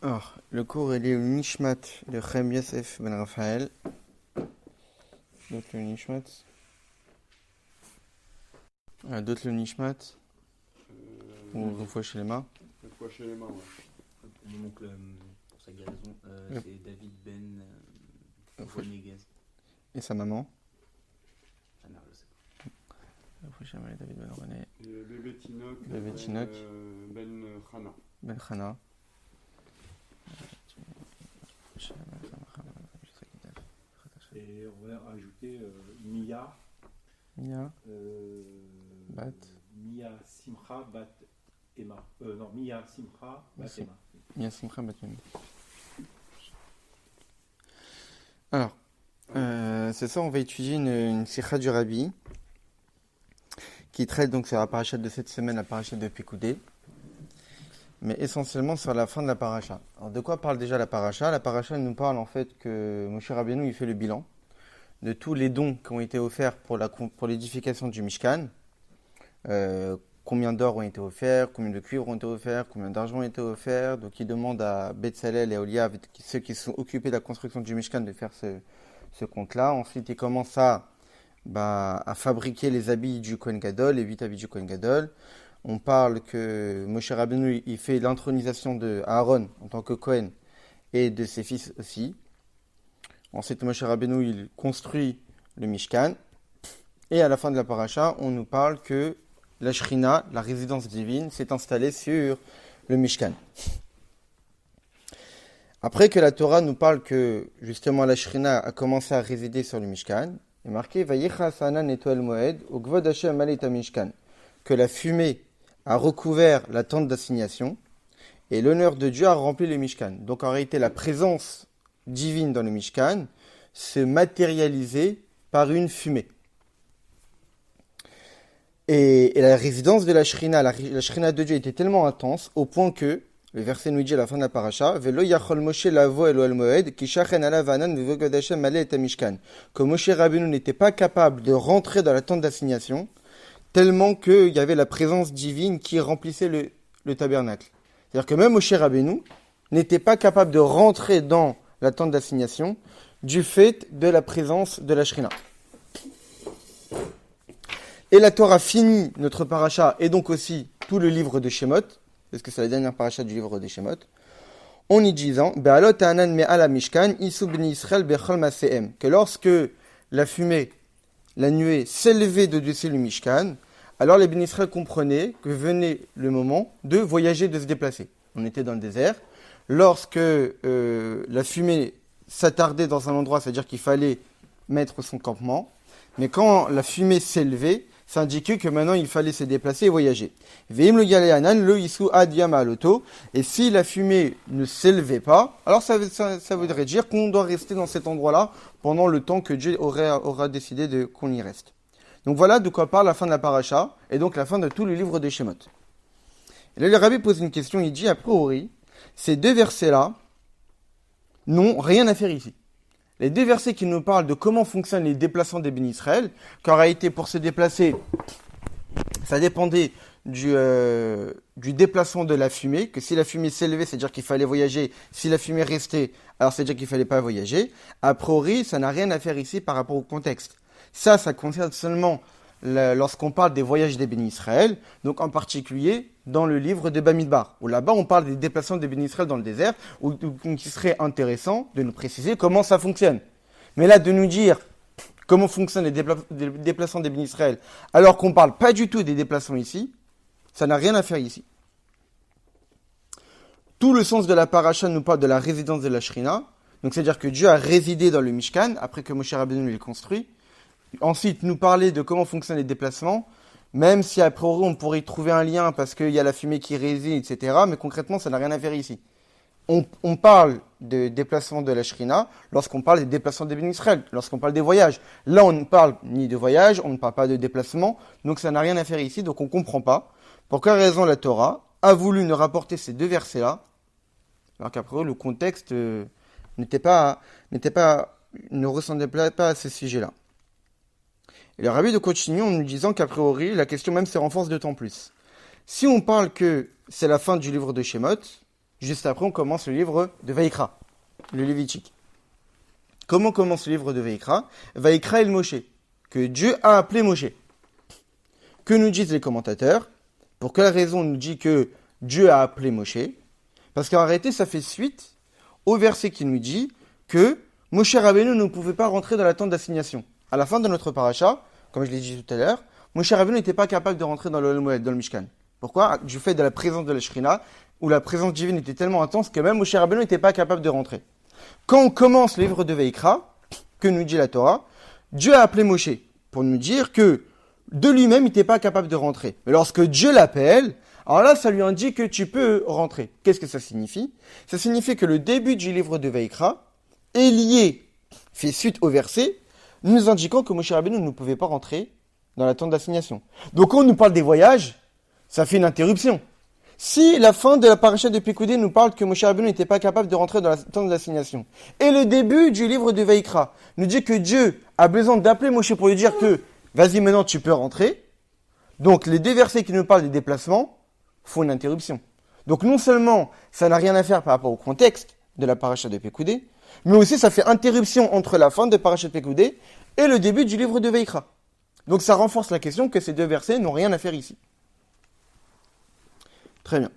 Alors, le cours il est au Nishmat de Chaim Yosef Ben Raphaël. D'autres le Nishmat. D'autres le Nishmat. Ou Refoua Shelema. Refoua Shelema, ouais. Mon oncle, pour sa guérison, c'est David Ben Boneguez. Et sa maman. Sa mère, je sais pas. Refoua Shelema et David Ben René. Et bébé Tinoc. Bébé Tinoc. Ben Khana. Ben Khana. Et on va ajouter Mia. Mia. Bat. Mia Simcha Bat Emma. Non, Mia Simcha Bat Emma. Mia Simcha Bat Emma. Alors, c'est ça, on va étudier une sikha du Rabbi qui traite donc sur la parasha de cette semaine, la parasha de Pekoudé, mais essentiellement sur la fin de la parasha. Alors, de quoi parle déjà la parasha? La parasha nous parle en fait que Moshe Rabbeinu il fait le bilan de tous les dons qui ont été offerts pour l'édification du Mishkan. Combien d'or ont été offerts, combien de cuivre ont été offerts, combien d'argent ont été offerts. Donc il demande à Betzalel et à Oliav, ceux qui sont occupés de la construction du Mishkan, de faire ce compte-là. Ensuite il commence à fabriquer les habits du Kohen Gadol, les 8 habits du Kohen Gadol. On parle que Moshe Rabbeinu il fait l'intronisation de Aaron en tant que Kohen et de ses fils aussi. Ensuite Moshe Rabbeinu il construit le Mishkan. Et à la fin de la paracha, on nous parle que la Shrina, la résidence divine, s'est installée sur le Mishkan. Après que la Torah nous parle que justement la Shrina a commencé à résider sur le Mishkan, il est marqué Vayecha Sanan Etoel Moed Ugvod Hashem Alet Mishkan, que la fumée a recouvert la tente d'assignation et l'honneur de Dieu a rempli le Mishkan. Donc en réalité, la présence divine dans le Mishkan se matérialisait par une fumée. Et la résidence de la Shrina, la Shrina de Dieu était tellement intense au point que, le verset nous dit à la fin de la paracha, Velo yachol Moshe lavo elo el moed, ki shachen alav anan vevogad Hashem maleh et mishkan, que Moshe Rabbeinu n'était pas capable de rentrer dans la tente d'assignation, tellement qu'il y avait la présence divine qui remplissait le tabernacle. C'est-à-dire que même Moshe Rabbeinu n'était pas capable de rentrer dans la tente d'assignation du fait de la présence de la Shrina. Et la Torah finit notre paracha, et donc aussi tout le livre de Shemot, parce que c'est la dernière paracha du livre de Shemot, en y disant que lorsque la fumée, la nuée s'élevait de-dessus le Mishkan, alors les Béni Israël comprenaient que venait le moment de voyager, de se déplacer. On était dans le désert. Lorsque la fumée s'attardait dans un endroit, c'est-à-dire qu'il fallait mettre son campement, mais quand la fumée s'élevait, ça indiquait que maintenant il fallait se déplacer et voyager. Et si la fumée ne s'élevait pas, alors ça voudrait dire qu'on doit rester dans cet endroit-là pendant le temps que Dieu aura décidé qu'on y reste. Donc voilà de quoi parle la fin de la paracha, et donc la fin de tout le livre de Shemot. Et là le Rabbi pose une question, il dit a priori, ces deux versets-là n'ont rien à faire ici. Les deux versets qui nous parlent de comment fonctionnent les déplacements des Béni Israël, qu'en réalité pour se déplacer, ça dépendait du déplacement de la fumée, que si la fumée s'élevait, c'est-à-dire qu'il fallait voyager, si la fumée restait, alors c'est-à-dire qu'il ne fallait pas voyager. A priori, ça n'a rien à faire ici par rapport au contexte. Ça concerne seulement lorsqu'on parle des voyages des Béni Israël, donc en particulier dans le livre de Bamidbar, où là-bas on parle des déplacements des Béni Israël dans le désert, où il serait intéressant de nous préciser comment ça fonctionne. Mais là, de nous dire comment fonctionnent les déplacements des Béni Israël, alors qu'on ne parle pas du tout des déplacements ici, ça n'a rien à faire ici. Tout le sens de la paracha nous parle de la résidence de la Shrina, donc c'est-à-dire que Dieu a résidé dans le Mishkan, après que Moshe Rabbeinu l'ait construit. Ensuite, nous parler de comment fonctionnent les déplacements, même si a priori on pourrait y trouver un lien parce qu'il y a la fumée qui réside, etc. Mais concrètement, ça n'a rien à faire ici. On parle de déplacement de la Shrina lorsqu'on parle des déplacements des Béni Israël, lorsqu'on parle des voyages. Là, on ne parle ni de voyage, on ne parle pas de déplacement, donc ça n'a rien à faire ici, donc on ne comprend pas pour quelle raison la Torah a voulu nous rapporter ces deux versets-là, alors qu'après le contexte ne ressemblait pas à ce sujet-là. Et le Rabbi de continue en nous disant qu'a priori, la question même se renforce d'autant plus. Si on parle que c'est la fin du livre de Shemot, juste après, on commence le livre de Vaïkra, le Lévitique. Comment commence le livre de Vaïkra? Vaïkra el Moshe, que Dieu a appelé Moshe. Que nous disent les commentateurs? Pour quelle raison on nous dit que Dieu a appelé Moshe? Parce qu'en réalité, ça fait suite au verset qui nous dit que Moshe Rabbeinu ne pouvait pas rentrer dans la tente d'assignation. À la fin de notre paracha, comme je l'ai dit tout à l'heure, Moshe Rabbeinu n'était pas capable de rentrer dans le Moed, dans le Mishkan. Pourquoi? Du fait de la présence de la Shrina, où la présence divine était tellement intense que même Moshe Rabbeinu n'était pas capable de rentrer. Quand on commence le livre de Vaïkra, que nous dit la Torah, Dieu a appelé Moshe pour nous dire que de lui-même, il n'était pas capable de rentrer. Mais lorsque Dieu l'appelle, alors là, ça lui indique que tu peux rentrer. Qu'est-ce que ça signifie? Ça signifie que le début du livre de Vaïkra est lié, fait suite au verset, nous indiquant que Moshe Rabbeinu ne pouvait pas rentrer dans la tente d'assignation. Donc quand on nous parle des voyages, ça fait une interruption. Si la fin de la paracha de Pekoudé nous parle que Moshe Rabbeinu n'était pas capable de rentrer dans la tente d'assignation, et le début du livre de Vaïkra nous dit que Dieu a besoin d'appeler Moshe pour lui dire que vas-y maintenant tu peux rentrer, donc les deux versets qui nous parlent des déplacements font une interruption. Donc non seulement ça n'a rien à faire par rapport au contexte de la paracha de Pekoudé, mais aussi ça fait interruption entre la fin de paracha de Pekoudé et le début du livre de Vaïkra. Donc ça renforce la question que ces deux versets n'ont rien à faire ici. Très bien.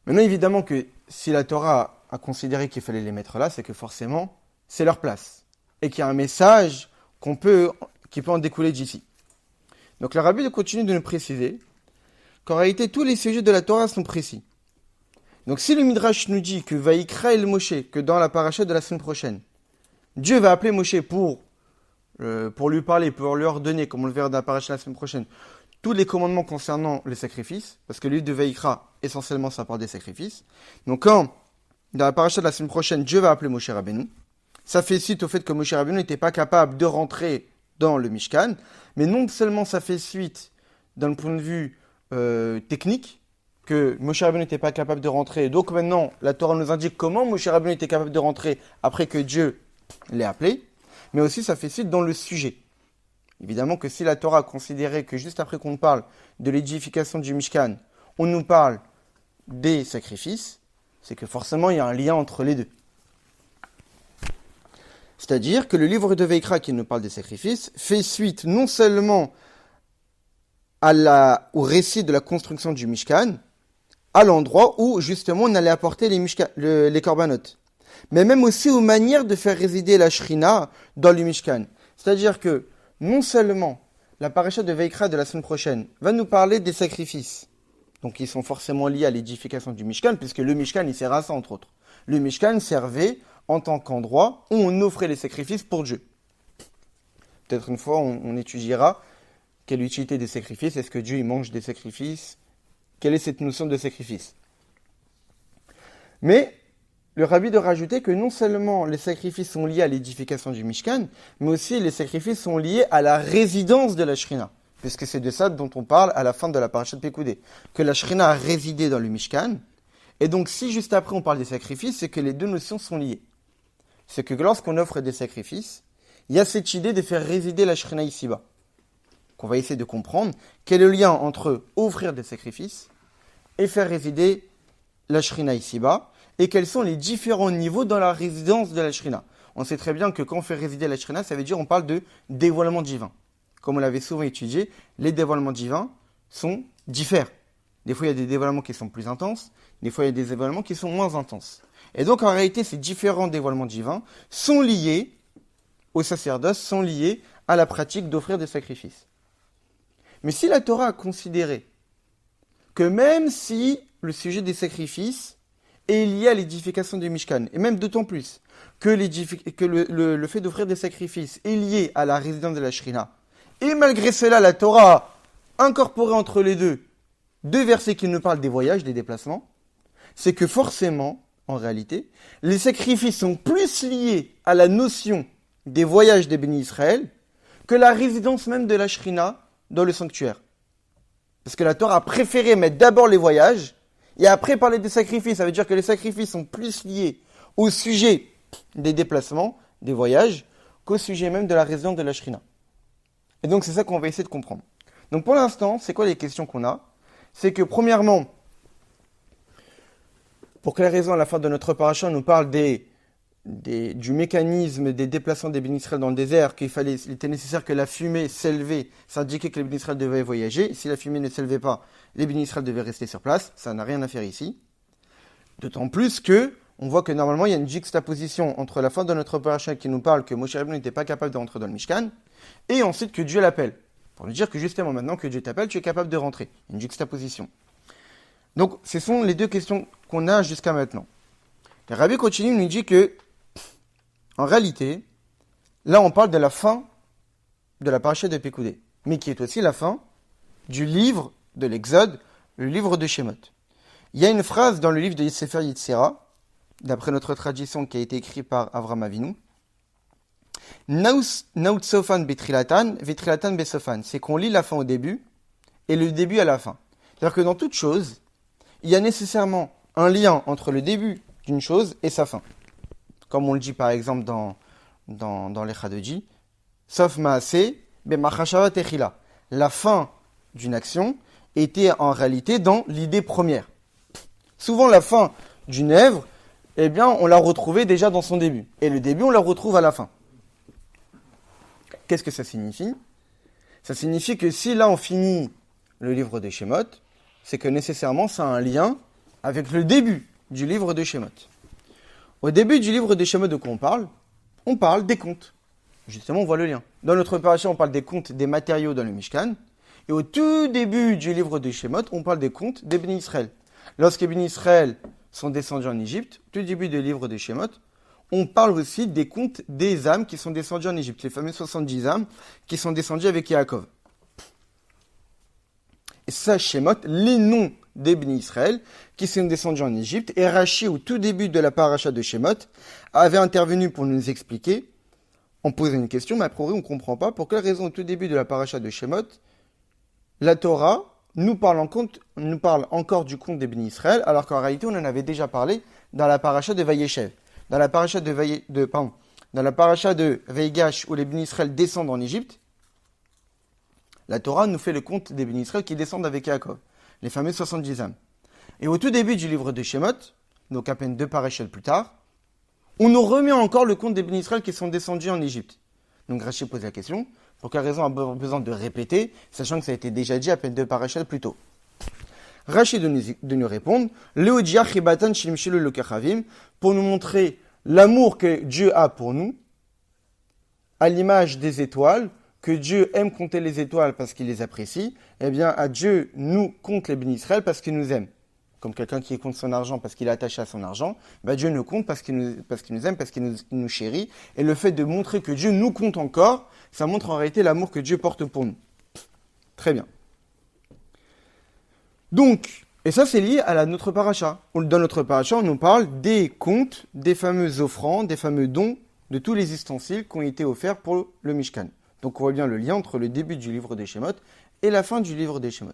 Maintenant, évidemment que si la Torah a considéré qu'il fallait les mettre là, c'est que forcément, c'est leur place. Et qu'il y a un message qui peut en découler d'ici. Donc le Rabbi continue de nous préciser qu'en réalité, tous les sujets de la Torah sont précis. Donc si le Midrash nous dit que Vaïkra el Moshe, que dans la paracha de la semaine prochaine, Dieu va appeler Moshe pour lui parler, pour lui ordonner, comme on le verra dans la paracha de la semaine prochaine, tous les commandements concernant les sacrifices, parce que le livre de Vaïkra, essentiellement, ça parle des sacrifices. Donc quand, dans la paracha de la semaine prochaine, Dieu va appeler Moshe Rabbeinu, ça fait suite au fait que Moshe Rabbeinu n'était pas capable de rentrer dans le Mishkan, mais non seulement ça fait suite d'un point de vue technique, que Moshe Rabbeinu n'était pas capable de rentrer, donc maintenant, la Torah nous indique comment Moshe Rabbeinu était capable de rentrer après que Dieu l'ait appelé, mais aussi ça fait suite dans le sujet. Évidemment que si la Torah a considéré que juste après qu'on parle de l'édification du Mishkan, on nous parle des sacrifices, c'est que forcément il y a un lien entre les deux. C'est-à-dire que le livre de Vaïkra qui nous parle des sacrifices fait suite non seulement au récit de la construction du Mishkan, à l'endroit où justement on allait apporter les corbanotes, mais même aussi aux manières de faire résider la Shrina dans le Mishkan. C'est-à-dire que non seulement la paracha de Vaïkra de la semaine prochaine va nous parler des sacrifices, donc ils sont forcément liés à l'édification du Mishkan, puisque le Mishkan il sert à ça entre autres. Le Mishkan servait en tant qu'endroit où on offrait les sacrifices pour Dieu. Peut-être une fois on étudiera quelle est l'utilité des sacrifices, est-ce que Dieu il mange des sacrifices, quelle est cette notion de sacrifice. Mais le Rabbi de rajouter que non seulement les sacrifices sont liés à l'édification du Mishkan, mais aussi les sacrifices sont liés à la résidence de la Shrina. Puisque c'est de ça dont on parle à la fin de la paracha de Pekoudé. Que la Shrina a résidé dans le Mishkan. Et donc si juste après on parle des sacrifices, c'est que les deux notions sont liées. C'est que lorsqu'on offre des sacrifices, il y a cette idée de faire résider la Shrina ici-bas. Qu'on va essayer de comprendre quel est le lien entre offrir des sacrifices et faire résider la Shrina ici-bas. Et quels sont les différents niveaux dans la résidence de la Shrina. On sait très bien que quand on fait résider la Shrina, ça veut dire qu'on parle de dévoilement divin. Comme on l'avait souvent étudié, les dévoilements divins diffèrent. Des fois, il y a des dévoilements qui sont plus intenses, des fois, il y a des dévoilements qui sont moins intenses. Et donc, en réalité, ces différents dévoilements divins sont liés au sacerdoce, sont liés à la pratique d'offrir des sacrifices. Mais si la Torah a considéré que même si le sujet des sacrifices est lié à l'édification du Mishkan, et même d'autant plus que le fait d'offrir des sacrifices est lié à la résidence de la Shrina, et malgré cela, la Torah a incorporé entre les deux versets qui nous parlent des voyages, des déplacements, c'est que forcément, en réalité, les sacrifices sont plus liés à la notion des voyages des bénis Israël que la résidence même de la Shrina dans le sanctuaire. Parce que la Torah a préféré mettre d'abord les voyages et après parler des sacrifices. Ça veut dire que les sacrifices sont plus liés au sujet des déplacements, des voyages, qu'au sujet même de la résidence de la Shrina. Et donc c'est ça qu'on va essayer de comprendre. Donc pour l'instant, c'est quoi les questions qu'on a? C'est que premièrement, Pour quelle raison, à la fin de notre paracha, on nous parle du mécanisme des déplacements des bénis Israël dans le désert, il était nécessaire que la fumée s'élevait, ça indiquait que les bénis Israël devaient voyager. Si la fumée ne s'élevait pas, les bénis Israël devaient rester sur place. Ça n'a rien à faire ici. D'autant plus que on voit que normalement, il y a une juxtaposition entre la fin de notre paracha qui nous parle que Moshe Rabbeinu n'était pas capable de rentrer dans le Mishkan, et ensuite que Dieu l'appelle. Pour nous dire que justement, maintenant que Dieu t'appelle, tu es capable de rentrer. Une juxtaposition. Donc, ce sont les deux questions qu'on a jusqu'à maintenant. Le Rabbi continue, il nous dit que, en réalité, là, on parle de la fin de la paracha de Pécoudé, mais qui est aussi la fin du livre de l'Exode, le livre de Shemot. Il y a une phrase dans le livre de Sefer Yetzira, d'après notre tradition qui a été écrite par Avraham Avinu. Naut sofan betrilatan, vetrilatan besofan. C'est qu'on lit la fin au début et le début à la fin. C'est-à-dire que dans toute chose, il y a nécessairement un lien entre le début d'une chose et sa fin. Comme on le dit par exemple dans les Chadoji, sauf maase, bemachashava techila. La fin d'une action était en réalité dans l'idée première. Souvent la fin d'une œuvre, eh bien, on l'a retrouvée déjà dans son début. Et le début, on la retrouve à la fin. Qu'est-ce que ça signifie ? Ça signifie que si là, on finit le livre de Shemot, c'est que nécessairement, ça a un lien avec le début du livre de Shemot. Au début du livre de Shemot, de quoi on parle ? On parle des comptes. Justement, on voit le lien. Dans notre paracha, on parle des comptes des matériaux dans le Mishkan. Et au tout début du livre de Shemot, on parle des comptes des Bénis Israël. Lorsque les Bénis Israël sont descendus en Égypte, tout début du livre de Shemot, on parle aussi des comptes des âmes qui sont descendues en Égypte, les fameuses 70 âmes qui sont descendues avec Yaakov. Et ça, Shemot, les noms des Bénis Israël qui sont descendus en Égypte, et Rashi, au tout début de la paracha de Shemot, avait intervenu pour nous expliquer, on posait une question, mais a priori on ne comprend pas pour quelle raison au tout début de la paracha de Shemot, la Torah nous parle encore du compte des Bénis Israël, alors qu'en réalité on en avait déjà parlé dans la paracha de Vayeshev. Dans la paracha de Veigash, où les Bénis Israël descendent en Égypte, la Torah nous fait le compte des Bénis Israël qui descendent avec Yaakov, les fameux 70 âmes. Et au tout début du livre de Shemot, donc à peine 2 parachètes plus tard, on nous remet encore le compte des Bénis Israël qui sont descendus en Égypte. Donc Rashi pose la question, pour quelle raison a besoin de répéter, sachant que ça a été déjà dit à peine 2 parachètes plus tôt. Rashi de nous répondre, pour nous montrer l'amour que Dieu a pour nous, à l'image des étoiles, que Dieu aime compter les étoiles parce qu'il les apprécie, eh bien, à Dieu nous compte les Bénis Israël parce qu'il nous aime. Comme quelqu'un qui compte son argent parce qu'il est attaché à son argent, Dieu nous compte parce qu'il nous aime, parce qu'il nous chérit. Et le fait de montrer que Dieu nous compte encore, ça montre en réalité l'amour que Dieu porte pour nous. Très bien. Donc, et ça c'est lié à notre paracha. Dans notre paracha, on nous parle des comptes, des fameuses offrandes, des fameux dons, de tous les ustensiles qui ont été offerts pour le Mishkan. Donc on voit bien le lien entre le début du livre des Shemot et la fin du livre des Shemot.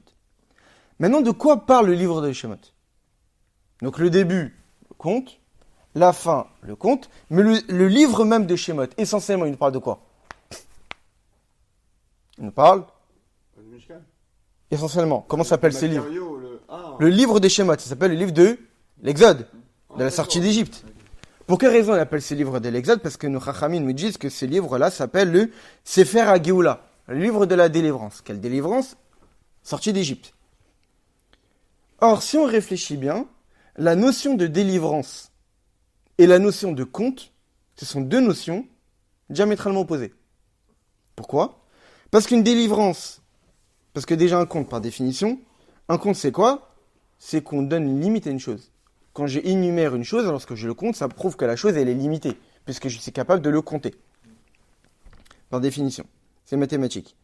Maintenant, de quoi parle le livre des Shemot ? Donc le début, le conte, la fin, le conte, mais le livre même de Shemot, essentiellement, il nous parle de quoi ? Il nous parle essentiellement. Comment s'appelle ce livre ? Le livre des Shemot, ça s'appelle le livre de l'Exode, de la sortie d'Égypte. Pour quelle raison on appelle ce livre de l'Exode ? Parce que nos Chachamim nous disent que ce livre-là s'appelle le Sefer HaGeoula, le livre de la délivrance. Quelle délivrance ? Sortie d'Égypte. Or, si on réfléchit bien, la notion de délivrance et la notion de conte, ce sont deux notions diamétralement opposées. Pourquoi ? Parce qu'une délivrance, parce que déjà un conte par définition, un conte c'est quoi ? C'est qu'on donne une limite à une chose. Quand j'énumère une chose, lorsque je le compte, ça prouve que la chose elle est limitée, puisque je suis capable de le compter. Par définition, c'est mathématique.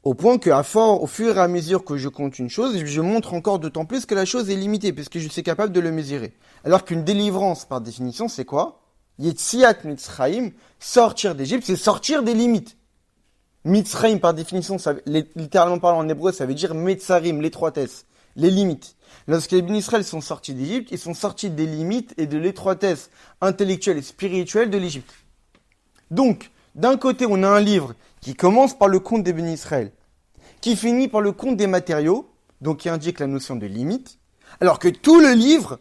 Au point au fur et à mesure que je compte une chose, je montre encore d'autant plus que la chose est limitée, puisque je suis capable de le mesurer. Alors qu'une délivrance, par définition, c'est quoi ? Yetziat Mitzrayim, sortir d'Égypte, c'est sortir des limites. Mitzrayim, par définition, littéralement parlant en hébreu, ça veut dire Metzarim, l'étroitesse, les limites. Lorsque les Bénis Israël sont sortis d'Égypte, ils sont sortis des limites et de l'étroitesse intellectuelle et spirituelle de l'Égypte. Donc, d'un côté, on a un livre qui commence par le compte des Bénis Israël, qui finit par le compte des matériaux, donc qui indique la notion de limite, Alors que tout le livre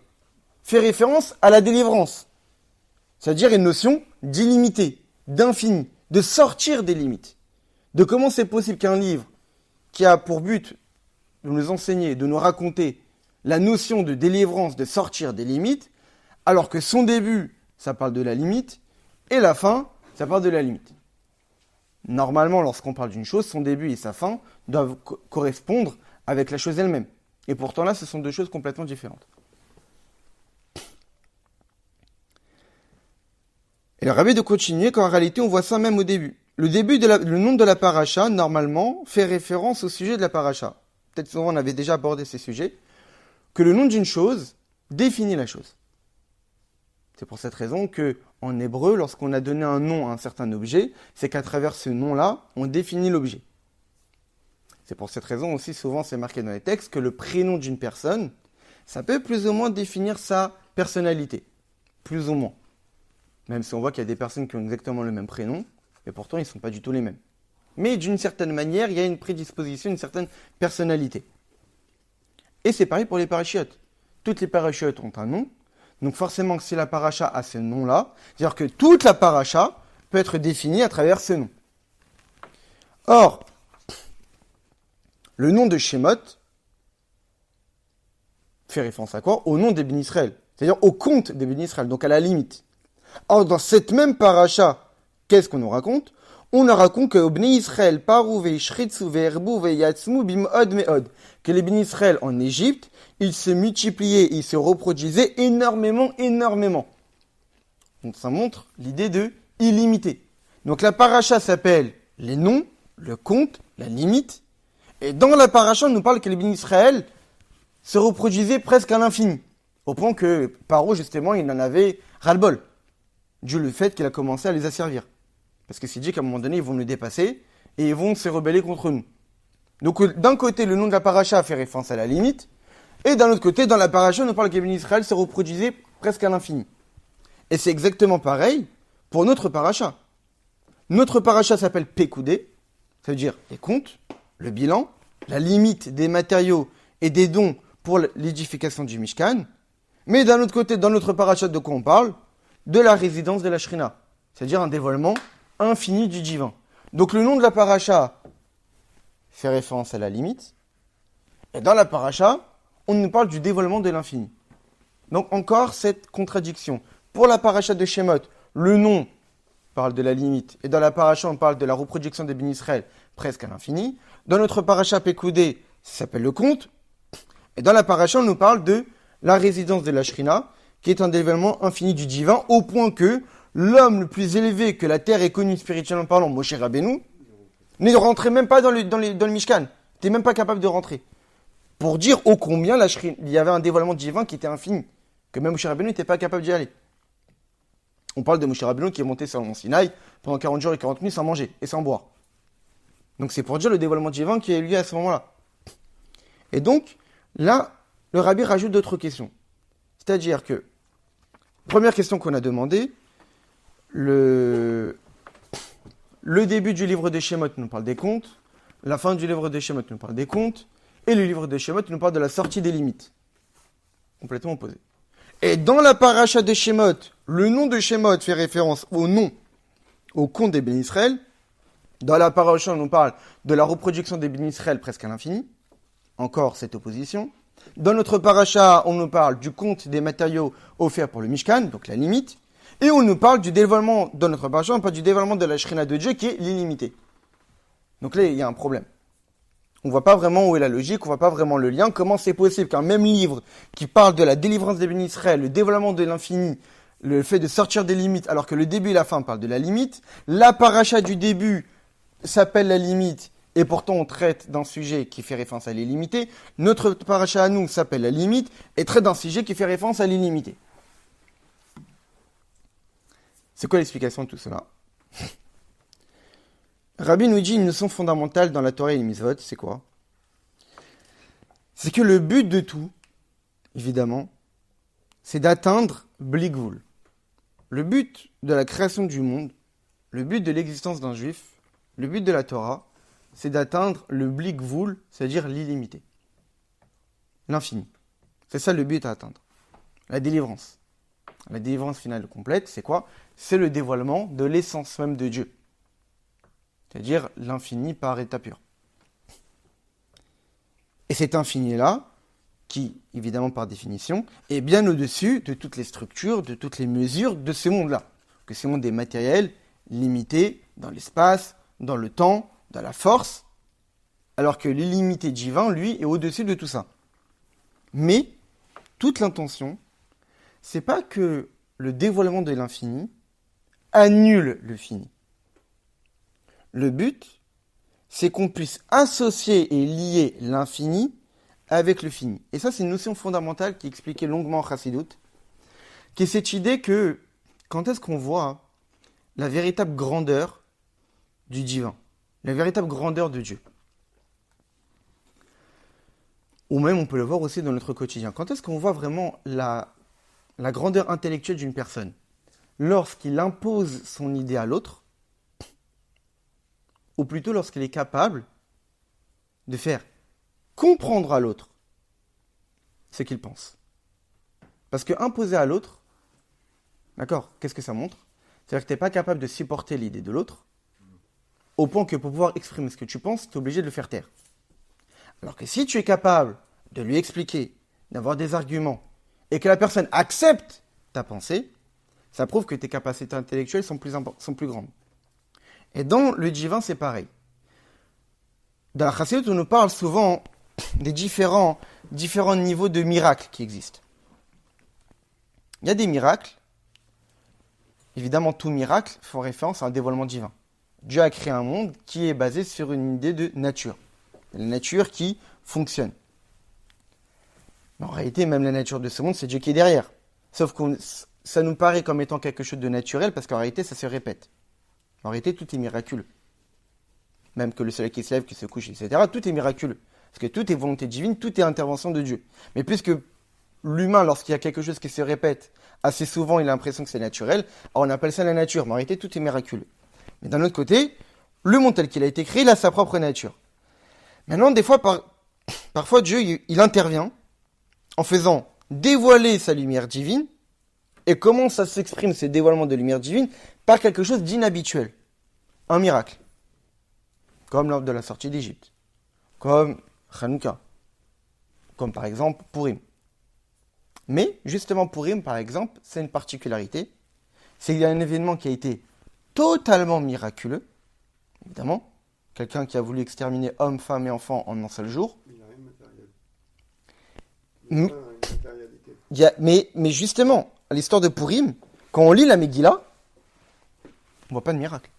fait référence à la délivrance. C'est-à-dire une notion d'illimité, d'infini, de sortir des limites. De comment c'est possible qu'un livre qui a pour but de nous enseigner, de nous raconter la notion de délivrance, de sortir des limites, alors que son début, ça parle de la limite, et la fin, ça parle de la limite. Normalement, lorsqu'on parle d'une chose, son début et sa fin doivent correspondre avec la chose elle-même. Et pourtant là, ce sont deux choses complètement différentes. Et le rabbi de continuer qu'en réalité, on voit ça même au début. Le nom de la paracha, normalement, fait référence au sujet de la paracha. Peut-être souvent on avait déjà abordé ces sujets. Que le nom d'une chose définit la chose. C'est pour cette raison que, en hébreu, lorsqu'on a donné un nom à un certain objet, c'est qu'à travers ce nom-là, on définit l'objet. C'est pour cette raison aussi, souvent c'est marqué dans les textes, que le prénom d'une personne, ça peut plus ou moins définir sa personnalité. Plus ou moins. Même si on voit qu'il y a des personnes qui ont exactement le même prénom, et pourtant ils ne sont pas du tout les mêmes. Mais d'une certaine manière, il y a une prédisposition, une certaine personnalité. Et c'est pareil pour les parachiotes. Toutes les parachiotes ont un nom, donc forcément si la paracha a ce nom-là, c'est-à-dire que toute la paracha peut être définie à travers ce nom. Or, le nom de Shemot fait référence à quoi? Au nom des Béni Israël, c'est-à-dire au compte des Béni Israël, donc à la limite. Or, dans cette même paracha, qu'est-ce qu'on nous raconte? On nous raconte que Béni Israël parouvé, shritsu, verbu, veyatsmu, bimod, meod. Que les Béni Israël en Égypte, ils se multipliaient, ils se reproduisaient énormément. Donc ça montre l'idée de illimité. Donc la paracha s'appelle les noms, le compte, la limite. Et dans la paracha, on nous parle que les Béni Israël se reproduisaient presque à l'infini. Au point que Paro, justement, il en avait ras-le-bol. Dû le fait qu'il a commencé à les asservir. Parce que c'est dit qu'à un moment donné, ils vont nous dépasser et ils vont se rebeller contre nous. Donc d'un côté, le nom de la paracha fait référence à la limite, et d'un autre côté, dans la paracha, on nous parle que les Béni Israël se reproduisaient presque à l'infini. Et c'est exactement pareil pour notre paracha. Notre paracha s'appelle Pekoudé, ça veut dire les comptes, le bilan, la limite des matériaux et des dons pour l'édification du Mishkan. Mais d'un autre côté, dans notre paracha, de quoi on parle? De la résidence de la Shrina, c'est-à-dire un dévoilement infini du divin. Donc le nom de la paracha fait référence à la limite, et dans la paracha, on nous parle du dévoilement de l'infini. Donc encore cette contradiction. Pour la paracha de Shemot, le nom parle de la limite, et dans la paracha, on parle de la reproduction des Béni Israël presque à l'infini. Dans notre paracha Pekoudé, ça s'appelle le compte, et dans la paracha, on nous parle de la résidence de la Shrina, qui est un dévoilement infini du divin, au point que l'homme le plus élevé que la terre ait connu spirituellement parlant, Moshe Rabbeinu, ne rentrait même pas dans le Mishkan. T'es même pas capable de rentrer. Pour dire ô combien il y avait un dévoilement divin qui était infini, que même Moshe Rabbeinu n'était pas capable d'y aller. On parle de Moshe Rabbeinu qui est monté sur le mont Sinaï pendant 40 jours et 40 nuits sans manger et sans boire. Donc c'est pour dire le dévoilement divin qui a eu lieu à ce moment-là. Et donc, là, le rabbi rajoute d'autres questions. C'est-à-dire que, première question qu'on a demandé, le début du livre des Shemot nous parle des comptes, la fin du livre des Shemot nous parle des comptes, et le livre des Shemot nous parle de la sortie des limites. Complètement opposé. Et dans la paracha de Shemot, le nom de Shemot fait référence au nom, au compte des Béni Israël. Dans la paracha, on nous parle de la reproduction des Béni Israël presque à l'infini. Encore cette opposition. Dans notre paracha, on nous parle du compte des matériaux offerts pour le Mishkan, donc la limite. Et on nous parle du dévoilement, dans notre paracha, on parle du dévoilement de la Shrina de Dieu qui est l'illimité. Donc là, il y a un problème. On ne voit pas vraiment où est la logique, on ne voit pas vraiment le lien. Comment c'est possible qu'un même livre qui parle de la délivrance des Béni Israël, le dévoilement de l'infini, le fait de sortir des limites, alors que le début et la fin parlent de la limite, la paracha du début s'appelle la limite, et pourtant on traite d'un sujet qui fait référence à l'illimité. Notre paracha à nous s'appelle la limite, et traite d'un sujet qui fait référence à l'illimité. C'est quoi l'explication de tout cela? Rabbi nous dit une leçon fondamentale dans la Torah et les Mitzvot, c'est quoi? C'est que le but de tout, évidemment, c'est d'atteindre Bligvul. Le but de la création du monde, le but de l'existence d'un juif, le but de la Torah, c'est d'atteindre le Bligvul, c'est-à-dire l'illimité. L'infini. C'est ça le but à atteindre. La délivrance. La délivrance finale complète, c'est quoi? C'est le dévoilement de l'essence même de Dieu. C'est-à-dire l'infini par état pur. Et cet infini-là, qui, évidemment par définition, est bien au-dessus de toutes les structures, de toutes les mesures de ce monde-là. Que ce monde est matériel, limité dans l'espace, dans le temps, dans la force, alors que l'illimité divin, lui, est au-dessus de tout ça. Mais, toute l'intention, c'est pas que le dévoilement de l'infini annule le fini. Le but, c'est qu'on puisse associer et lier l'infini avec le fini. Et ça, c'est une notion fondamentale qui est expliquée longuement en Chassidut, qui est cette idée que, quand est-ce qu'on voit la véritable grandeur du divin, la véritable grandeur de Dieu? Ou même, on peut le voir aussi dans notre quotidien. Quand est-ce qu'on voit vraiment la grandeur intellectuelle d'une personne? Lorsqu'il impose son idée à l'autre, ou plutôt lorsqu'il est capable de faire comprendre à l'autre ce qu'il pense. Parce que imposer à l'autre, d'accord, qu'est-ce que ça montre? C'est-à-dire que tu n'es pas capable de supporter l'idée de l'autre, au point que pour pouvoir exprimer ce que tu penses, tu es obligé de le faire taire. Alors que si tu es capable de lui expliquer, d'avoir des arguments, et que la personne accepte ta pensée, ça prouve que tes capacités intellectuelles sont plus grandes. Et dans le divin, c'est pareil. Dans la Chassidut, on nous parle souvent des différents niveaux de miracles qui existent. Il y a des miracles. Évidemment, tout miracle fait référence à un dévoilement divin. Dieu a créé un monde qui est basé sur une idée de nature. La nature qui fonctionne. Mais en réalité, même la nature de ce monde, c'est Dieu qui est derrière. Sauf que ça nous paraît comme étant quelque chose de naturel, parce qu'en réalité, ça se répète. En réalité, tout est miraculeux. Même que le soleil qui se lève, qui se couche, etc., tout est miraculeux. Parce que tout est volonté divine, tout est intervention de Dieu. Mais puisque l'humain, lorsqu'il y a quelque chose qui se répète assez souvent, il a l'impression que c'est naturel, alors on appelle ça la nature. Mais en réalité, tout est miraculeux. Mais d'un autre côté, le monde tel qu'il a été créé, il a sa propre nature. Maintenant, des fois, parfois, Dieu, il intervient en faisant dévoiler sa lumière divine. Et comment ça s'exprime, ces dévoilements de lumière divine? Par quelque chose d'inhabituel. Un miracle. Comme lors de la sortie d'Égypte. Comme Hanouka. Comme par exemple Purim. Mais, justement, Purim, par exemple, c'est une particularité. C'est qu'il y a un événement qui a été totalement miraculeux. Évidemment. Quelqu'un qui a voulu exterminer hommes, femmes et enfants en un seul jour. Il n'a rien de matériel. Il n'a pas une matérialité. Mais justement, à l'histoire de Purim, quand on lit la Megillah, on voit pas de miracle.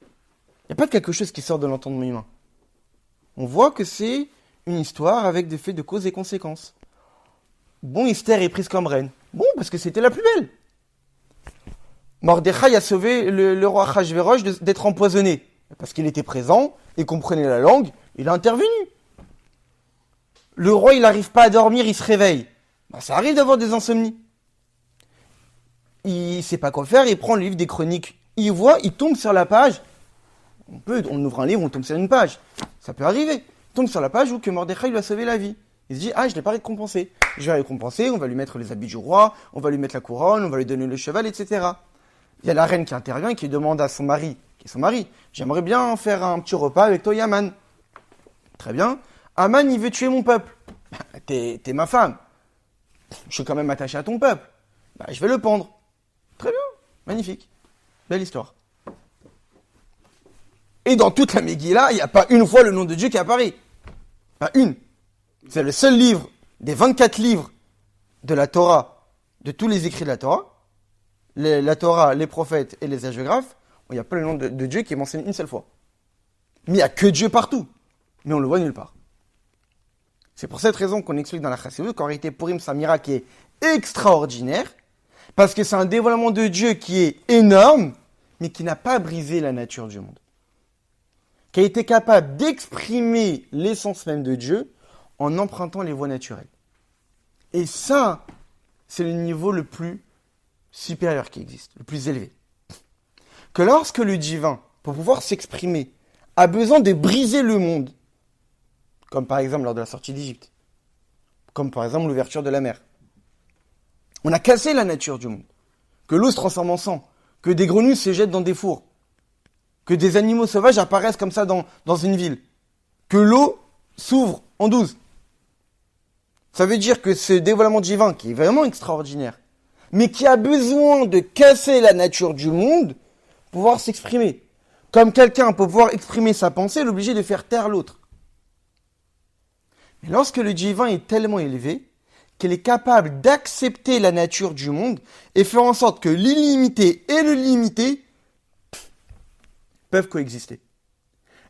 Il n'y a pas de quelque chose qui sort de l'entendement humain. On voit que c'est une histoire avec des faits de cause et conséquences. Bon, Esther est prise comme reine. Bon, parce que c'était la plus belle. Mordechai a sauvé le roi Achashverosh d'être empoisonné. Parce qu'il était présent et comprenait la langue, il a intervenu. Le roi, il n'arrive pas à dormir, il se réveille. Ça arrive d'avoir des insomnies. Il ne sait pas quoi faire, il prend le livre des chroniques. Il voit, il tombe sur la page. On ouvre un livre, on tombe sur une page. Ça peut arriver. Il tombe sur la page où que Mordechai lui a sauvé la vie. Il se dit, je ne l'ai pas récompensé. Je vais récompenser, on va lui mettre les habits du roi, on va lui mettre la couronne, on va lui donner le cheval, etc. Il y a la reine qui intervient et qui demande à son mari, j'aimerais bien faire un petit repas avec toi, Yaman. Très bien. Aman, il veut tuer mon peuple. T'es ma femme. Je suis quand même attaché à ton peuple. Je vais le pendre. Très bien. Magnifique. Belle histoire. Et dans toute la Megillah, il n'y a pas une fois le nom de Dieu qui apparaît. Pas une. C'est le seul livre des 24 livres de la Torah, de tous les écrits de la Torah, la Torah, les prophètes et les hagiographes, il n'y a pas le nom de Dieu qui est mentionné une seule fois. Mais il n'y a que Dieu partout. Mais on le voit nulle part. C'est pour cette raison qu'on explique dans la Chassidut qu'en réalité Purim, c'est un miracle qui est extraordinaire, parce que c'est un dévoilement de Dieu qui est énorme, mais qui n'a pas brisé la nature du monde. Qui a été capable d'exprimer l'essence même de Dieu en empruntant les voies naturelles. Et ça, c'est le niveau le plus supérieur qui existe, le plus élevé. Que lorsque le divin, pour pouvoir s'exprimer, a besoin de briser le monde, comme par exemple lors de la sortie d'Égypte, comme par exemple l'ouverture de la mer. On a cassé la nature du monde. Que l'eau se transforme en sang, que des grenouilles se jettent dans des fours, que des animaux sauvages apparaissent comme ça dans une ville, que l'eau s'ouvre en 12. Ça veut dire que ce dévoilement divin, qui est vraiment extraordinaire, mais qui a besoin de casser la nature du monde pour pouvoir s'exprimer. Comme quelqu'un, pour pouvoir exprimer sa pensée, il est obligé de faire taire l'autre. Mais lorsque le divin est tellement élevé, qu'il est capable d'accepter la nature du monde et faire en sorte que l'illimité et le limité peuvent coexister.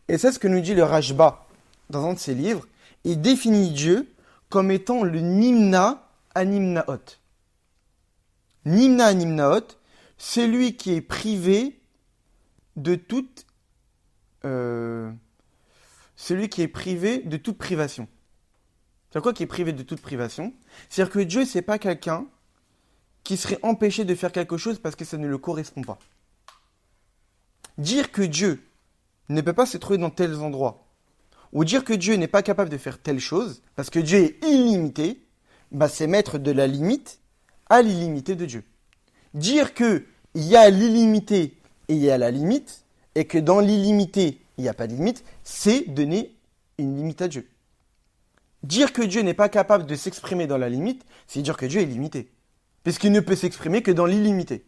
Et c'est ce que nous dit le Rashba dans un de ses livres. Il définit Dieu comme étant le Nimna Animnaot. Nimna Animnaot, celui qui est privé de toute privation. C'est quoi qui est privé de toute privation? C'est-à-dire que Dieu, c'est pas quelqu'un qui serait empêché de faire quelque chose parce que ça ne le correspond pas. Dire que Dieu ne peut pas se trouver dans tels endroits, ou dire que Dieu n'est pas capable de faire telle chose, parce que Dieu est illimité, c'est mettre de la limite à l'illimité de Dieu. Dire qu'il y a l'illimité et il y a la limite, et que dans l'illimité, il n'y a pas de limite, c'est donner une limite à Dieu. Dire que Dieu n'est pas capable de s'exprimer dans la limite, c'est dire que Dieu est limité. Puisqu'il ne peut s'exprimer que dans l'illimité.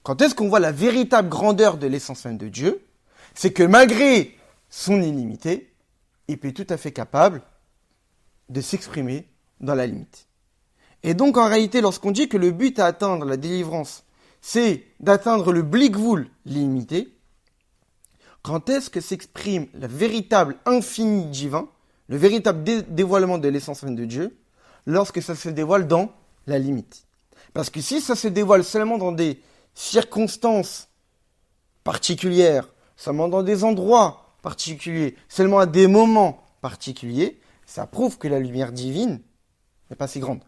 Quand est-ce qu'on voit la véritable grandeur de l'essence même de Dieu? C'est que malgré son illimité, il est tout à fait capable de s'exprimer dans la limite. Et donc en réalité, lorsqu'on dit que le but à atteindre la délivrance, c'est d'atteindre le blikvoul, l'illimité, quand est-ce que s'exprime le véritable infini divin, le véritable dévoilement de l'essence même de Dieu, lorsque ça se dévoile dans la limite. Parce que si ça se dévoile seulement dans des circonstances particulières, seulement dans des endroits particuliers, seulement à des moments particuliers, ça prouve que la lumière divine n'est pas si grande.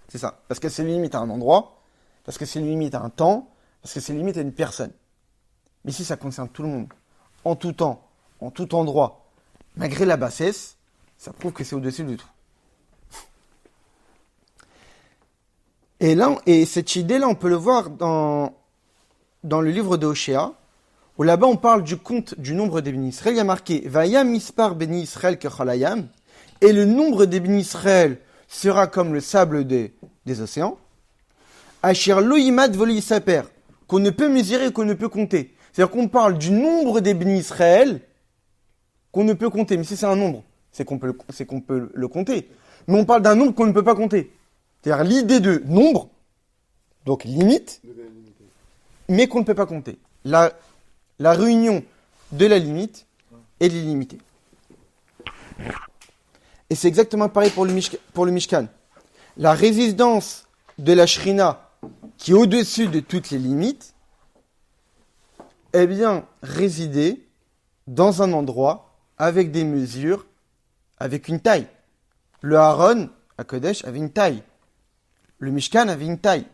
C'est ça. Parce que c'est limite à un endroit, parce que c'est limite à un temps, parce que c'est limite à une personne. Mais si ça concerne tout le monde, en tout temps, en tout endroit, malgré la bassesse, ça prouve que c'est au-dessus de tout. Et cette idée-là, on peut le voir dans le livre de Hoshea, où là-bas on parle du compte du nombre des bénis Israël. Il y a marqué Vayam mispar bénis Israël kechalayam, et le nombre des bénis Israël sera comme le sable des océans. Ashir lo yimad velo yisaper, qu'on ne peut mesurer, qu'on ne peut compter. C'est-à-dire qu'on parle du nombre des bénis Israël qu'on ne peut compter. Mais si c'est un nombre, c'est qu'on peut le compter. Mais on parle d'un nombre qu'on ne peut pas compter. C'est-à-dire l'idée de nombre, donc limite, mais qu'on ne peut pas compter. La réunion de la limite et de l'illimité. Et c'est exactement pareil pour le Mishkan. La résidence de la Shrina, qui est au-dessus de toutes les limites, est bien résidée dans un endroit avec des mesures, avec une taille. Le Aaron, à Kodesh, avait une taille. Le Mishkan avait une taille.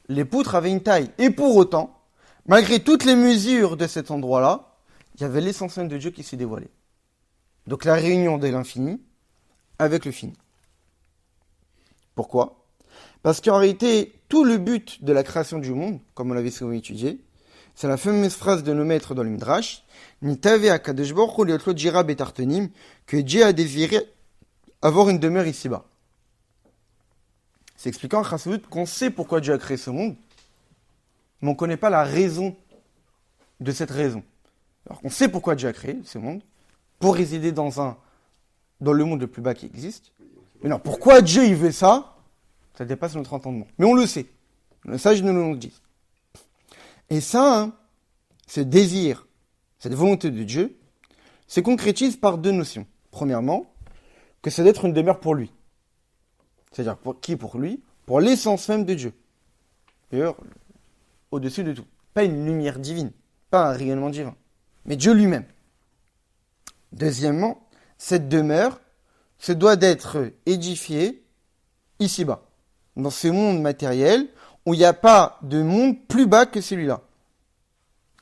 Les poutres avaient une taille. Et pour autant, malgré toutes les mesures de cet endroit-là, il y avait l'essence même de Dieu qui s'est dévoilée. Donc la réunion de l'infini avec le fini. Pourquoi? Parce qu'en réalité, tout le but de la création du monde, comme on l'avait souvent étudié, c'est la fameuse phrase de nos maîtres dans le Midrash, Nitave akadosh baruch hu liot lo dira betartanim, que Dieu a désiré avoir une demeure ici-bas. C'est expliquant en Chassidut qu'on sait pourquoi Dieu a créé ce monde, mais on ne connaît pas la raison de cette raison. Alors qu'on sait pourquoi Dieu a créé ce monde, pour résider dans le monde le plus bas qui existe. Mais non, pourquoi Dieu il veut ça? Ça dépasse notre entendement. Mais on le sait. Le sage nous le dit. Et ça, ce désir, cette volonté de Dieu, se concrétise par deux notions. Premièrement, que c'est d'être une demeure pour lui. C'est-à-dire, pour lui? Pour l'essence même de Dieu. D'ailleurs, au-dessus de tout. Pas une lumière divine, pas un rayonnement divin, mais Dieu lui-même. Deuxièmement, cette demeure se doit d'être édifiée ici-bas, dans ce monde matériel où il n'y a pas de monde plus bas que celui-là.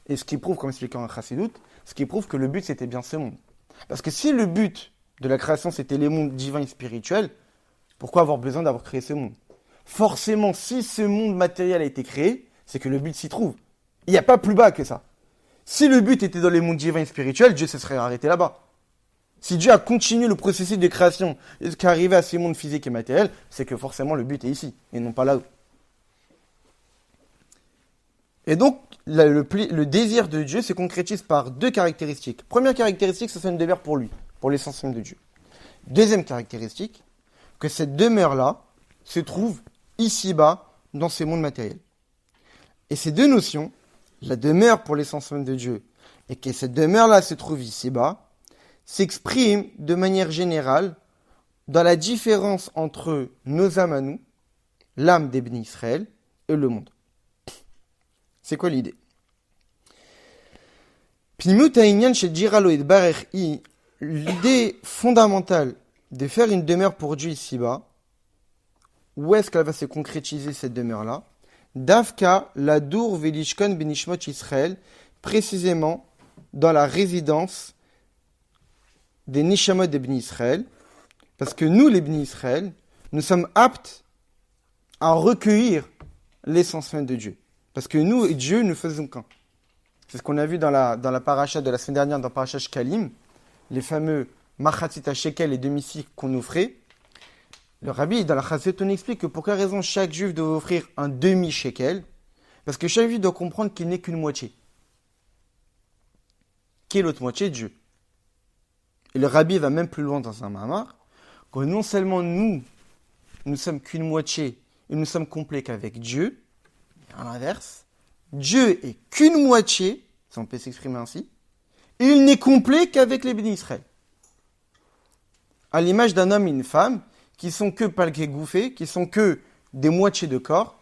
Et ce qui prouve, comme expliqué en Chassidut, ce qui prouve que le but c'était bien ce monde. Parce que si le but de la création, c'était les mondes divins et spirituels, pourquoi avoir besoin d'avoir créé ce monde? Forcément, si ce monde matériel a été créé, c'est que le but s'y trouve. Il n'y a pas plus bas que ça. Si le but était dans les mondes divins et spirituels, Dieu se serait arrêté là-bas. Si Dieu a continué le processus de création jusqu'à arriver à ces mondes physiques et matériels, c'est que forcément le but est ici, et non pas là-haut. Et donc, le désir de Dieu se concrétise par deux caractéristiques. Première caractéristique, c'est une demeure pour lui, pour l'essence même de Dieu. Deuxième caractéristique, que cette demeure-là se trouve ici-bas, dans ces mondes matériels. Et ces deux notions, la demeure pour l'essence même de Dieu, et que cette demeure-là se trouve ici-bas, s'expriment de manière générale dans la différence entre nos âmes à nous, l'âme des bénis Israël, et le monde. C'est quoi l'idée? L'idée fondamentale de faire une demeure pour Dieu ici-bas, où est-ce qu'elle va se concrétiser cette demeure-là? Davka, la dour velishkon benishmot Israël, précisément dans la résidence des nishamot des bénis Israël, parce que nous, les bénis Israël, nous sommes aptes à recueillir l'essence même de Dieu. Parce que nous et Dieu, nous faisons qu'un. C'est ce qu'on a vu dans la paracha de la semaine dernière, dans paracha Shkalim, les fameux machatzit shekel et demi-cycles qu'on offrait. Le rabbi, dans la chazet, on explique que pour quelle raison chaque juif doit offrir un demi-shekel? Parce que chaque juif doit comprendre qu'il n'est qu'une moitié. Qui est l'autre moitié? Dieu. Et le rabbi va même plus loin dans un mamar, que non seulement nous sommes qu'une moitié, et nous sommes complets qu'avec Dieu, et à l'inverse, Dieu est qu'une moitié, si on peut s'exprimer ainsi, et il n'est complet qu'avec les bénis Israël. À l'image d'un homme et une femme, qui sont que palqués gouffés, qui sont que des moitiés de corps,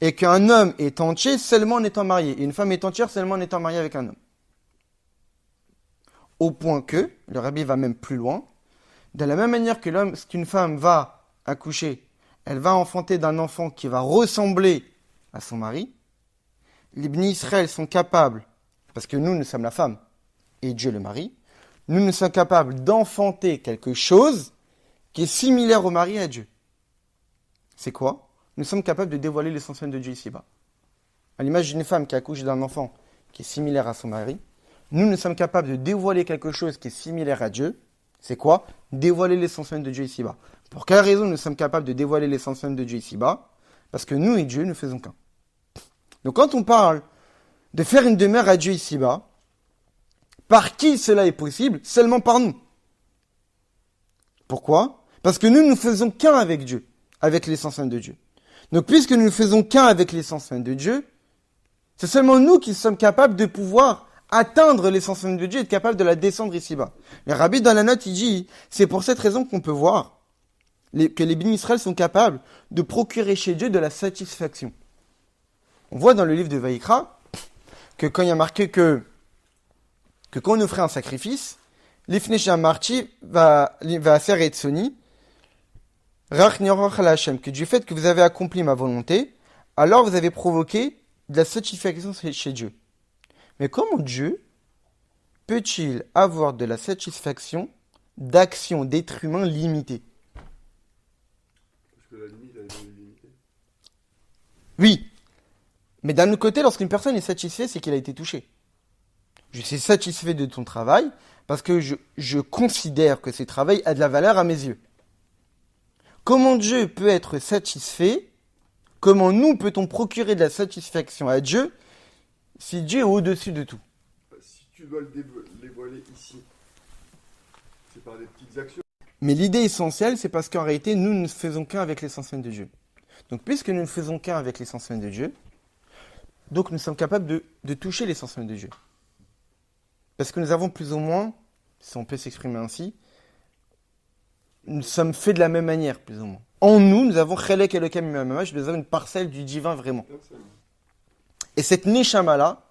et qu'un homme est entier seulement en étant marié, et une femme est entière seulement en étant mariée avec un homme. Au point que, le rabbi va même plus loin, de la même manière que qu'une femme va accoucher, elle va enfanter d'un enfant qui va ressembler à son mari, les bénis Israël sont capables, parce que nous sommes la femme, et Dieu le mari, nous sommes capables d'enfanter quelque chose qui est similaire au mari et à Dieu. C'est quoi? Nous sommes capables de dévoiler l'essence même de Dieu ici-bas. À l'image d'une femme qui accouche d'un enfant qui est similaire à son mari, nous sommes capables de dévoiler quelque chose qui est similaire à Dieu. C'est quoi? Dévoiler l'essence même de Dieu ici-bas. Pour quelle raison nous sommes capables de dévoiler l'essence même de Dieu ici-bas? Parce que nous et Dieu ne faisons qu'un. Donc quand on parle de faire une demeure à Dieu ici-bas, par qui cela est possible? Seulement par nous. Pourquoi? Parce que nous ne faisons qu'un avec Dieu, avec l'essence même de Dieu. Donc puisque nous ne faisons qu'un avec l'essence même de Dieu, c'est seulement nous qui sommes capables de pouvoir atteindre l'essence même de Dieu et être capables de la descendre ici-bas. Le rabbi dans la note, il dit, c'est pour cette raison qu'on peut voir que les bénis Israël sont capables de procurer chez Dieu de la satisfaction. On voit dans le livre de Vaïkra que quand il y a marqué que quand on offrait un sacrifice, l'ifnesh marti va faire et tsoni, que du fait que vous avez accompli ma volonté, alors vous avez provoqué de la satisfaction chez Dieu. Mais comment Dieu peut-il avoir de la satisfaction d'actions d'êtres humains limitées? Parce que la limite, elle est limitée. Oui. Mais d'un autre côté, lorsqu'une personne est satisfaite, c'est qu'il a été touché. Je suis satisfait de ton travail parce que je considère que ce travail a de la valeur à mes yeux. Comment Dieu peut être satisfait? Comment nous peut-on procurer de la satisfaction à Dieu si Dieu est au-dessus de tout? Si tu dois le dévoiler ici, c'est par des petites actions. Mais l'idée essentielle, c'est parce qu'en réalité, nous ne faisons qu'un avec l'essence même de Dieu. Donc puisque nous ne faisons qu'un avec l'essence même de Dieu, donc nous sommes capables de toucher l'essence même de Dieu. Parce que nous avons plus ou moins, si on peut s'exprimer ainsi, nous sommes faits de la même manière, plus ou moins. En nous, nous avons Chelek Elokem Mimamash, nous avons une parcelle du divin vraiment. Et cette Neshama-là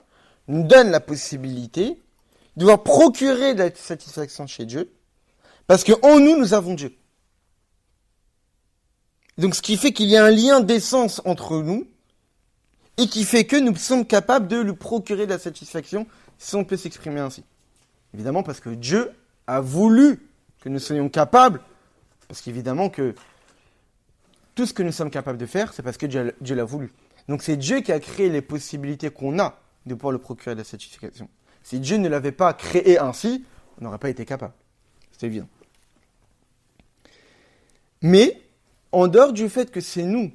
nous donne la possibilité de pouvoir procurer de la satisfaction chez Dieu, parce qu'en nous, nous avons Dieu. Donc ce qui fait qu'il y a un lien d'essence entre nous, et qui fait que nous sommes capables de lui procurer de la satisfaction, si on peut s'exprimer ainsi. Évidemment parce que Dieu a voulu que nous soyons capables, parce qu'évidemment que tout ce que nous sommes capables de faire, c'est parce que Dieu l'a voulu. Donc c'est Dieu qui a créé les possibilités qu'on a de pouvoir le procurer de la satisfaction. Si Dieu ne l'avait pas créé ainsi, on n'aurait pas été capable. C'est évident. Mais, en dehors du fait que c'est nous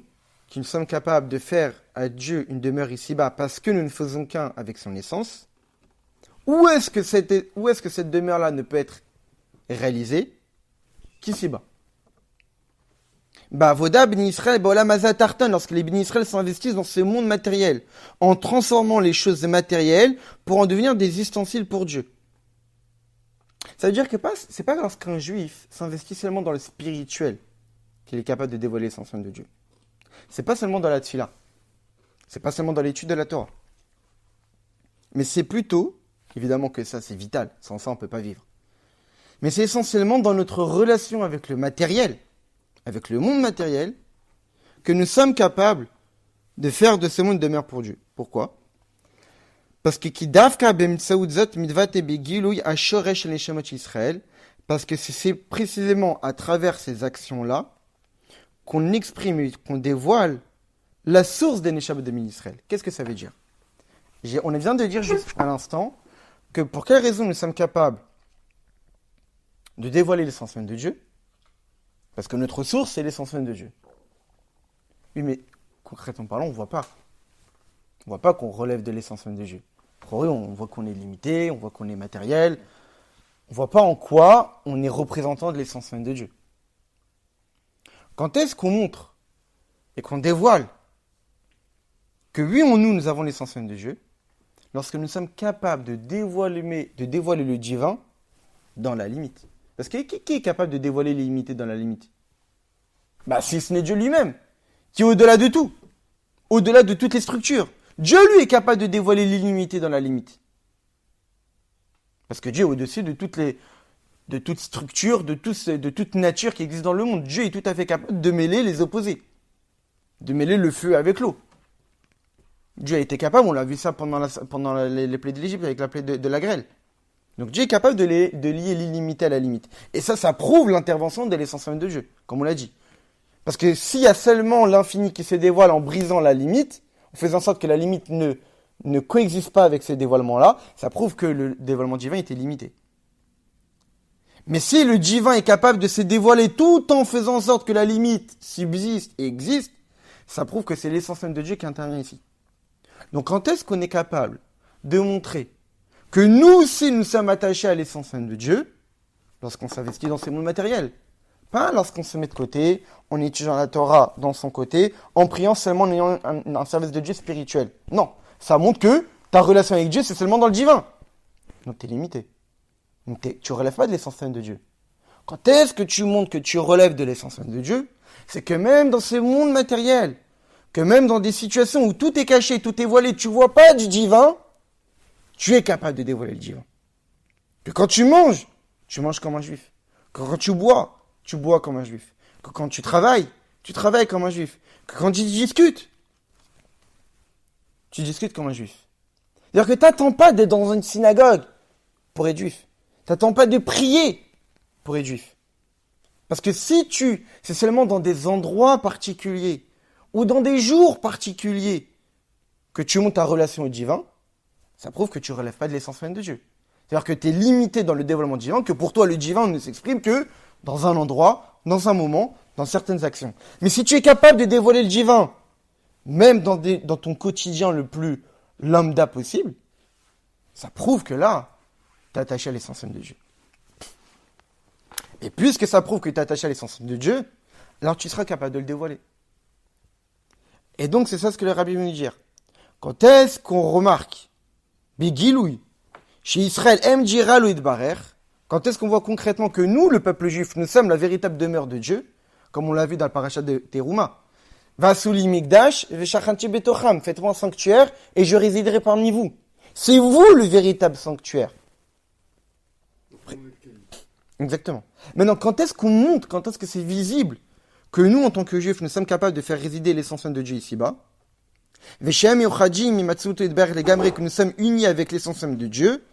qui nous sommes capables de faire à Dieu une demeure ici-bas parce que nous ne faisons qu'un avec son essence, où est-ce que cette demeure-là ne peut être réalisée qu'ici-bas? Voda Bnei Israël Baolam Hazeh Tartan, lorsque les Bnei Israël s'investissent dans ce monde matériel, en transformant les choses matérielles pour en devenir des ustensiles pour Dieu. Ça veut dire que c'est pas lorsqu'un juif s'investit seulement dans le spirituel qu'il est capable de dévoiler l'essence même de Dieu. C'est pas seulement dans la tfila. C'est pas seulement dans l'étude de la Torah. Mais c'est plutôt, évidemment que ça c'est vital, sans ça on peut pas vivre. Mais c'est essentiellement dans notre relation avec le matériel, avec le monde matériel, que nous sommes capables de faire de ce monde une demeure pour Dieu. Pourquoi? Parce que parce que c'est précisément à travers ces actions-là qu'on exprime, qu'on dévoile la source des Neshamot de Bnei Israël. Qu'est-ce que ça veut dire? On vient de dire juste à l'instant que pour quelle raison nous sommes capables de dévoiler l'essence même de Dieu? Parce que notre source, c'est l'essence même de Dieu. Oui, mais concrètement parlant, on ne voit pas. On ne voit pas qu'on relève de l'essence même de Dieu. Oui, on voit qu'on est limité, on voit qu'on est matériel. On ne voit pas en quoi on est représentant de l'essence même de Dieu. Quand est-ce qu'on montre et qu'on dévoile que oui, nous avons l'essence même de Dieu? Lorsque nous sommes capables de dévoiler le divin dans la limite. Parce que qui est capable de dévoiler l'illimité dans la limite? Si ce n'est Dieu lui-même, qui est au-delà de tout, au-delà de toutes les structures. Dieu, lui, est capable de dévoiler l'illimité dans la limite. Parce que Dieu est au-dessus de toute structure, de toute nature qui existe dans le monde. Dieu est tout à fait capable de mêler les opposés, de mêler le feu avec l'eau. Dieu a été capable, on l'a vu ça pendant les plaies de l'Égypte, avec la plaie de la grêle. Donc Dieu est capable de lier l'illimité à la limite. Et ça prouve l'intervention de l'essence même de Dieu, comme on l'a dit. Parce que s'il y a seulement l'infini qui se dévoile en brisant la limite, en faisant en sorte que la limite ne coexiste pas avec ce dévoilement-là, ça prouve que le dévoilement divin était limité. Mais si le divin est capable de se dévoiler tout en faisant en sorte que la limite subsiste et existe, ça prouve que c'est l'essence même de Dieu qui intervient ici. Donc quand est-ce qu'on est capable de montrer que nous aussi nous sommes attachés à l'essence même de Dieu? Lorsqu'on s'investit dans ces mondes matériels. Pas lorsqu'on se met de côté, en étudiant la Torah dans son côté, en priant seulement en ayant un service de Dieu spirituel. Non, ça montre que ta relation avec Dieu, c'est seulement dans le divin. Donc tu es limité. Donc tu ne relèves pas de l'essence même de Dieu. Quand est-ce que tu montres que tu relèves de l'essence même de Dieu? C'est que même dans ces mondes matériels, que même dans des situations où tout est caché, tout est voilé, tu ne vois pas du divin, tu es capable de dévoiler le divin. Que quand tu manges comme un juif. Que quand tu bois comme un juif. Que quand tu travailles comme un juif. Que quand tu discutes comme un juif. C'est-à-dire que tu n'attends pas d'être dans une synagogue pour être juif. Tu n'attends pas de prier pour être juif. Parce que c'est seulement dans des endroits particuliers ou dans des jours particuliers que tu montes ta relation au divin, ça prouve que tu ne relèves pas de l'essence même de Dieu. C'est-à-dire que tu es limité dans le dévoilement divin, que pour toi le divin ne s'exprime que dans un endroit, dans un moment, dans certaines actions. Mais si tu es capable de dévoiler le divin, même dans ton quotidien le plus lambda possible, ça prouve que là, tu es attaché à l'essence même de Dieu. Et puisque ça prouve que tu es attaché à l'essence même de Dieu, alors tu seras capable de le dévoiler. Et donc c'est ça ce que le rabbi veut nous dire. Quand est-ce qu'on remarque Bigiloui, chez Israël, Mjiralu Idbarer, quand est-ce qu'on voit concrètement que nous, le peuple juif, nous sommes la véritable demeure de Dieu, comme on l'a vu dans le parashat de Teruma. Vasuli Migdash, Veshachanti Betocham, faites-moi un sanctuaire et je résiderai parmi vous. C'est vous le véritable sanctuaire. Exactement. Maintenant, quand est-ce qu'on montre, quand est-ce que c'est visible que nous, en tant que juifs, nous sommes capables de faire résider l'essence même de Dieu ici-bas? Que nous sommes unis avec l'essence même de Dieu,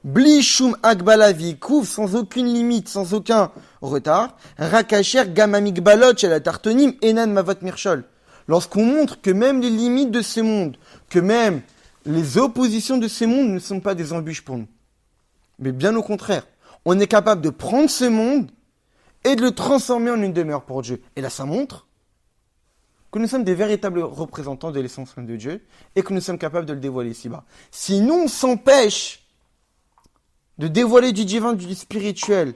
Bli shum agbala vikouf, sans aucune limite, sans aucun retard. Rakacher gamamik balot la tartonim enan mavot mirchol. Lorsqu'on montre que même les limites de ces mondes, que même les oppositions de ces mondes ne sont pas des embûches pour nous. Mais bien au contraire, on est capable de prendre ce monde et de le transformer en une demeure pour Dieu. Et là, ça montre que nous sommes des véritables représentants de l'essence même de Dieu et que nous sommes capables de le dévoiler ici-bas. Si nous, on s'empêche de dévoiler du divin, du spirituel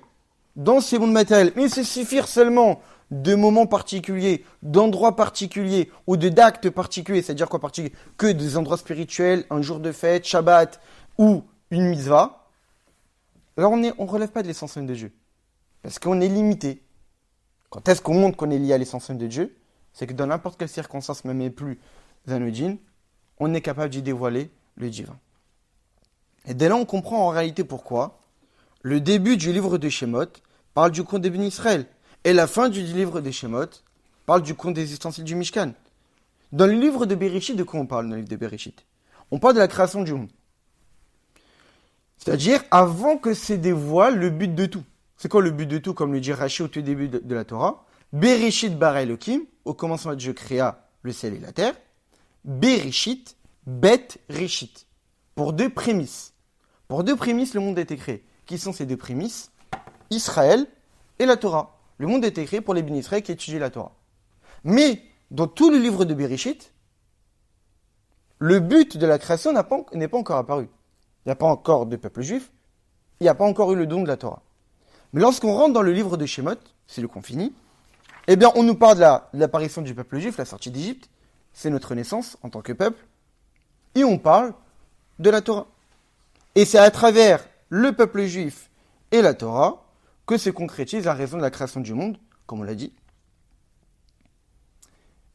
dans ces mondes matériels, mais se suffire seulement de moments particuliers, d'endroits particuliers ou d'actes particuliers, c'est-à-dire quoi particulier? Que des endroits spirituels, un jour de fête, Shabbat ou une mitzvah, alors on relève pas de l'essence même de Dieu. Parce qu'on est limité. Quand est-ce qu'on montre qu'on est lié à l'essence même de Dieu? C'est que dans n'importe quelle circonstance, même et plus anodine, on est capable d'y dévoiler le divin. Et dès là, on comprend en réalité pourquoi le début du livre de Shemot parle du conte des bénis Israël. Et la fin du livre des Shemot parle du conte des ustensiles du Mishkan. Dans le livre de Bereshit, de quoi on parle dans le livre de Bereshit? On parle de la création du monde. C'est-à-dire, avant que se dévoile le but de tout. C'est quoi le but de tout, comme le dit Rashi au tout début de la Torah? Bereshit bara Elokim, au commencement Dieu créa le ciel et la terre. Bereshit, bet Reshit. Pour deux prémices. Pour deux prémices, le monde a été créé. Qui sont ces deux prémices? Israël et la Torah. Le monde a été créé pour les bénis Israël qui étudient la Torah. Mais, dans tout le livre de Bereshit, le but de la création n'est pas encore apparu. Il n'y a pas encore de peuple juif, il n'y a pas encore eu le don de la Torah. Mais lorsqu'on rentre dans le livre de Shemot, c'est le qu'on finit, eh bien, on nous parle de l'apparition du peuple juif, la sortie d'Égypte, c'est notre naissance en tant que peuple, et on parle de la Torah. Et c'est à travers le peuple juif et la Torah que se concrétise la raison de la création du monde, comme on l'a dit.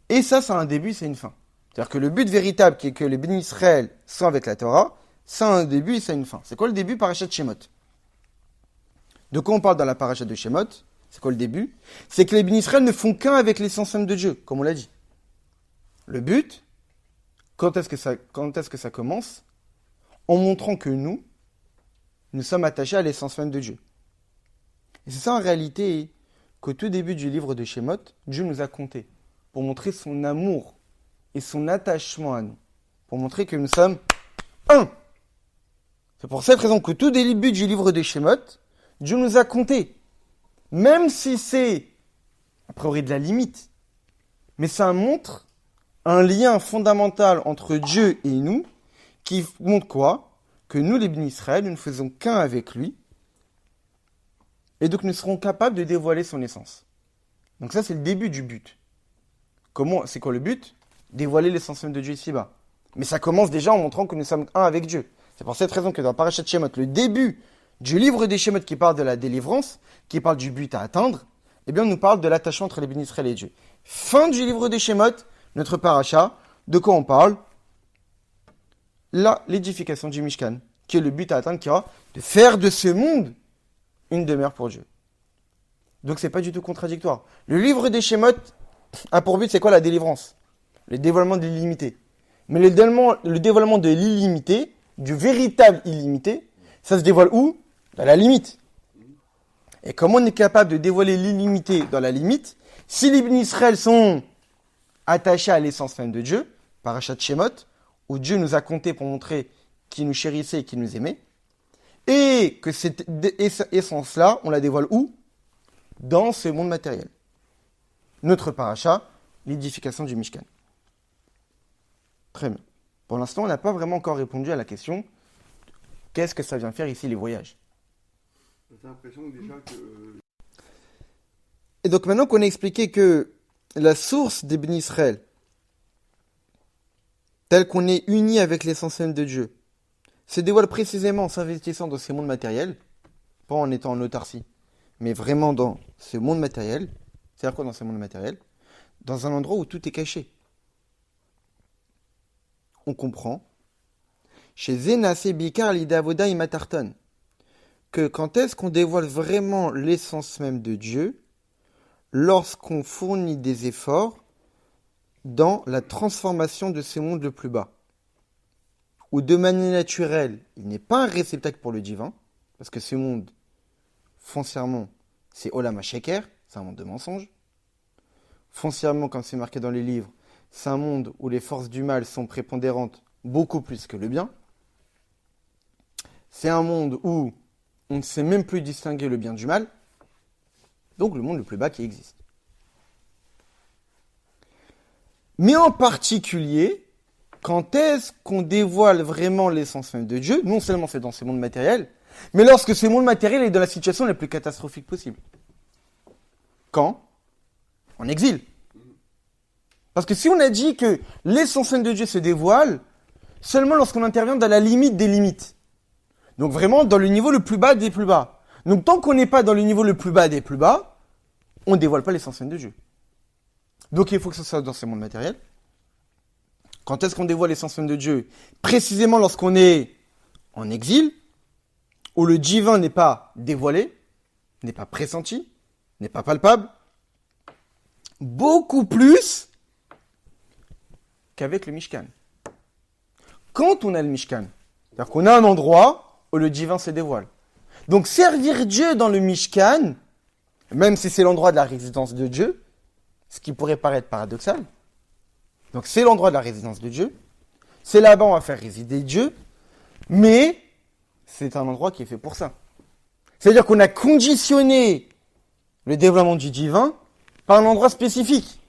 Et ça a un début, c'est une fin. C'est-à-dire que le but véritable, qui est que les bénis Israël sont avec la Torah, ça a un début et ça a une fin. C'est quoi le début? Parachat Shemot. De quoi on parle dans la parachat de Shemot? C'est quoi le début? C'est que les bénis Israël ne font qu'un avec l'essence même de Dieu, comme on l'a dit. Le but, quand est-ce que ça commence? En montrant que nous sommes attachés à l'essence même de Dieu. Et c'est ça en réalité qu'au tout début du livre de Shemot, Dieu nous a compté pour montrer son amour et son attachement à nous. Pour montrer que nous sommes un. C'est pour cette raison qu'au tout début du livre de Shemot, Dieu nous a compté. Même si c'est, a priori, de la limite. Mais ça montre un lien fondamental entre Dieu et nous, qui montre quoi? Que nous, les bénis Israël, nous ne faisons qu'un avec lui. Et donc, nous serons capables de dévoiler son essence. Donc ça, c'est le début du but. C'est quoi le but? Dévoiler l'essence même de Dieu ici-bas. Mais ça commence déjà en montrant que nous sommes un avec Dieu. C'est pour cette raison que dans Parashat Shemot, le début du livre des Shemot qui parle de la délivrance, qui parle du but à atteindre, eh bien, on nous parle de l'attachement entre les bénis Israël et Dieu. Fin du livre des Shemot, notre paracha, de quoi on parle? L'édification du Mishkan, qui est le but à atteindre, qui est de faire de ce monde une demeure pour Dieu. Donc, c'est pas du tout contradictoire. Le livre des Shemot a pour but, c'est quoi la délivrance? Le dévoilement de l'illimité. Mais le dévoilement de l'illimité, du véritable illimité, ça se dévoile où? Dans la limite. Et comment on est capable de dévoiler l'illimité dans la limite? Si les bénis Israël sont attachés à l'essence même de Dieu, Parashat Shemot, où Dieu nous a compté pour montrer qu'il nous chérissait et qu'il nous aimait, et que cette essence-là, on la dévoile où? Dans ce monde matériel. Notre paracha, l'édification du Mishkan. Très bien. Pour l'instant, on n'a pas vraiment encore répondu à la question qu'est-ce que ça vient faire ici, les voyages? J'ai l'impression déjà que... Et donc maintenant qu'on a expliqué que la source des bénis Israël, telle qu'on est uni avec l'essence même de Dieu, se dévoile précisément en s'investissant dans ces mondes matériels, pas en étant en autarcie, mais vraiment dans ce monde matériel. C'est-à-dire quoi dans ce monde matériel? Dans un endroit où tout est caché. On comprend, chez Zenase Bikar Lidavoda Imatarton, que quand est-ce qu'on dévoile vraiment l'essence même de Dieu? Lorsqu'on fournit des efforts dans la transformation de ce monde le plus bas, où de manière naturelle, il n'est pas un réceptacle pour le divin, parce que ce monde, foncièrement, c'est Olam HaSheker, c'est un monde de mensonges. Foncièrement, comme c'est marqué dans les livres, c'est un monde où les forces du mal sont prépondérantes beaucoup plus que le bien. C'est un monde où on ne sait même plus distinguer le bien du mal. Donc le monde le plus bas qui existe. Mais en particulier, quand est-ce qu'on dévoile vraiment l'essence même de Dieu? Non seulement c'est dans ce monde matériel, mais lorsque ce monde matériel est dans la situation la plus catastrophique possible. Quand? En exil. Parce que si on a dit que l'essence même de Dieu se dévoile, seulement lorsqu'on intervient dans la limite des limites. Donc vraiment dans le niveau le plus bas des plus bas. Donc tant qu'on n'est pas dans le niveau le plus bas des plus bas, on ne dévoile pas l'essence même de Dieu. Donc il faut que ce soit dans ce monde matériel. Quand est-ce qu'on dévoile l'essence même de Dieu? Précisément lorsqu'on est en exil, où le divin n'est pas dévoilé, n'est pas pressenti, n'est pas palpable, beaucoup plus qu'avec le Mishkan. Quand on a le Mishkan, c'est-à-dire qu'on a un endroit où le divin se dévoile. Donc servir Dieu dans le Mishkan, même si c'est l'endroit de la résidence de Dieu, ce qui pourrait paraître paradoxal, donc c'est l'endroit de la résidence de Dieu, c'est là-bas on va faire résider Dieu, mais c'est un endroit qui est fait pour ça. C'est-à-dire qu'on a conditionné le dévoilement du divin par un endroit spécifique.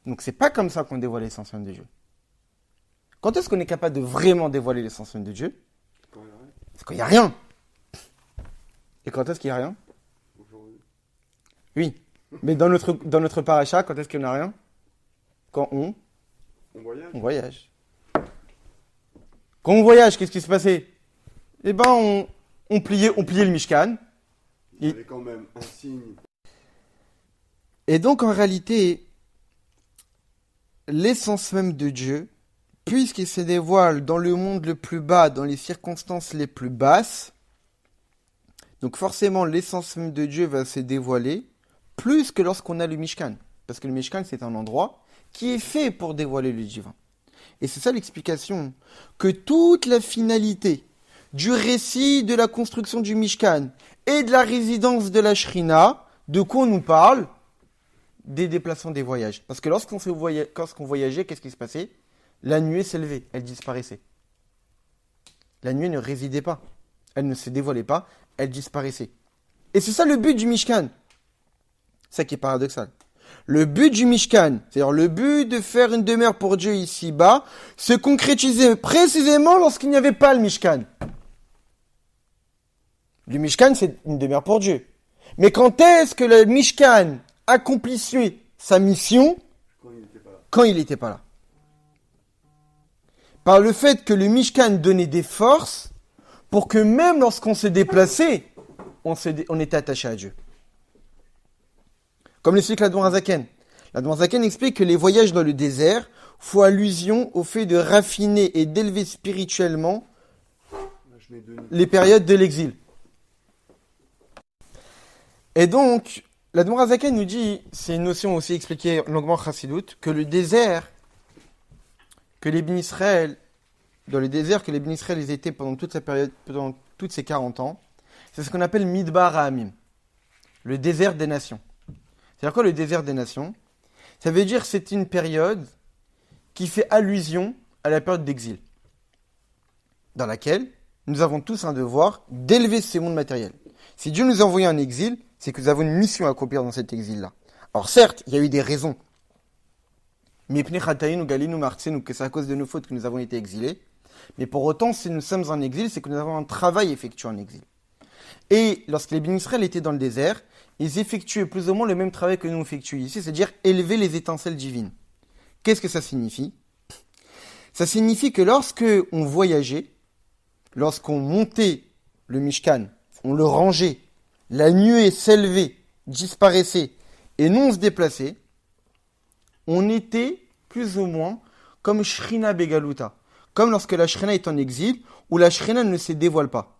Donc c'est pas comme ça qu'on dévoile l'essence même de Dieu. Quand est-ce qu'on est capable de vraiment dévoiler l'essence même de Dieu? C'est quand il n'y a rien. Et quand est-ce qu'il n'y a rien? Aujourd'hui. Oui. Mais dans notre paracha, quand est-ce qu'il n'y a rien? Quand on voyage. Quand on voyage, qu'est-ce qui se passait? Eh ben, on pliait le Mishkan. Il y avait quand même un signe. Et donc, en réalité, l'essence même de Dieu, puisqu'il se dévoile dans le monde le plus bas, dans les circonstances les plus basses, donc forcément, l'essence même de Dieu va se dévoiler plus que lorsqu'on a le Mishkan. Parce que le Mishkan, c'est un endroit qui est fait pour dévoiler le divin. Et c'est ça l'explication, que toute la finalité du récit de la construction du Mishkan et de la résidence de la Shrina, de quoi on nous parle? Des déplacements des voyages. Parce que lorsqu'on voyageait, qu'est-ce qui se passait? La nuée s'élevait, elle disparaissait. La nuée ne résidait pas, elle ne se dévoilait pas, elle disparaissait. Et c'est ça le but du Mishkan. C'est ça qui est paradoxal. Le but du Mishkan, c'est-à-dire le but de faire une demeure pour Dieu ici-bas, se concrétisait précisément lorsqu'il n'y avait pas le Mishkan. Le Mishkan, c'est une demeure pour Dieu. Mais quand est-ce que le Mishkan accomplissait sa mission? Quand il n'était pas là. Par le fait que le Mishkan donnait des forces pour que même lorsqu'on se déplaçait, on était attaché à Dieu. Comme l'explique l'Admor HaZaken. L'Admor HaZaken explique que les voyages dans le désert font allusion au fait de raffiner et d'élever spirituellement les périodes de l'exil. Et donc, l'Admor HaZaken nous dit, c'est une notion aussi expliquée longuement Chassidout, que le désert, que les Bnei Israël, dans le désert que les Bnei Israël ils étaient pendant toute cette période, pendant toutes ces 40 ans, c'est ce qu'on appelle Midbar HaAmim, le désert des nations. C'est-à-dire quoi le désert des nations? Ça veut dire que c'est une période qui fait allusion à la période d'exil, dans laquelle nous avons tous un devoir d'élever ces mondes matériels. Si Dieu nous a envoyé en exil, c'est que nous avons une mission à accomplir dans cet exil-là. Alors certes, il y a eu des raisons. Que c'est à cause de nos fautes que nous avons été exilés. Mais pour autant, si nous sommes en exil, c'est que nous avons un travail effectué en exil. Et lorsque les Bnei Israël étaient dans le désert, ils effectuaient plus ou moins le même travail que nous effectuons ici, c'est-à-dire élever les étincelles divines. Qu'est-ce que ça signifie? Ça signifie que lorsque on voyageait, lorsqu'on montait le Mishkan, on le rangeait, la nuée s'élevait, disparaissait, et nous on se déplaçait, on était plus ou moins comme Shrina Begaluta, comme lorsque la Shrina est en exil, où la Shrina ne se dévoile pas.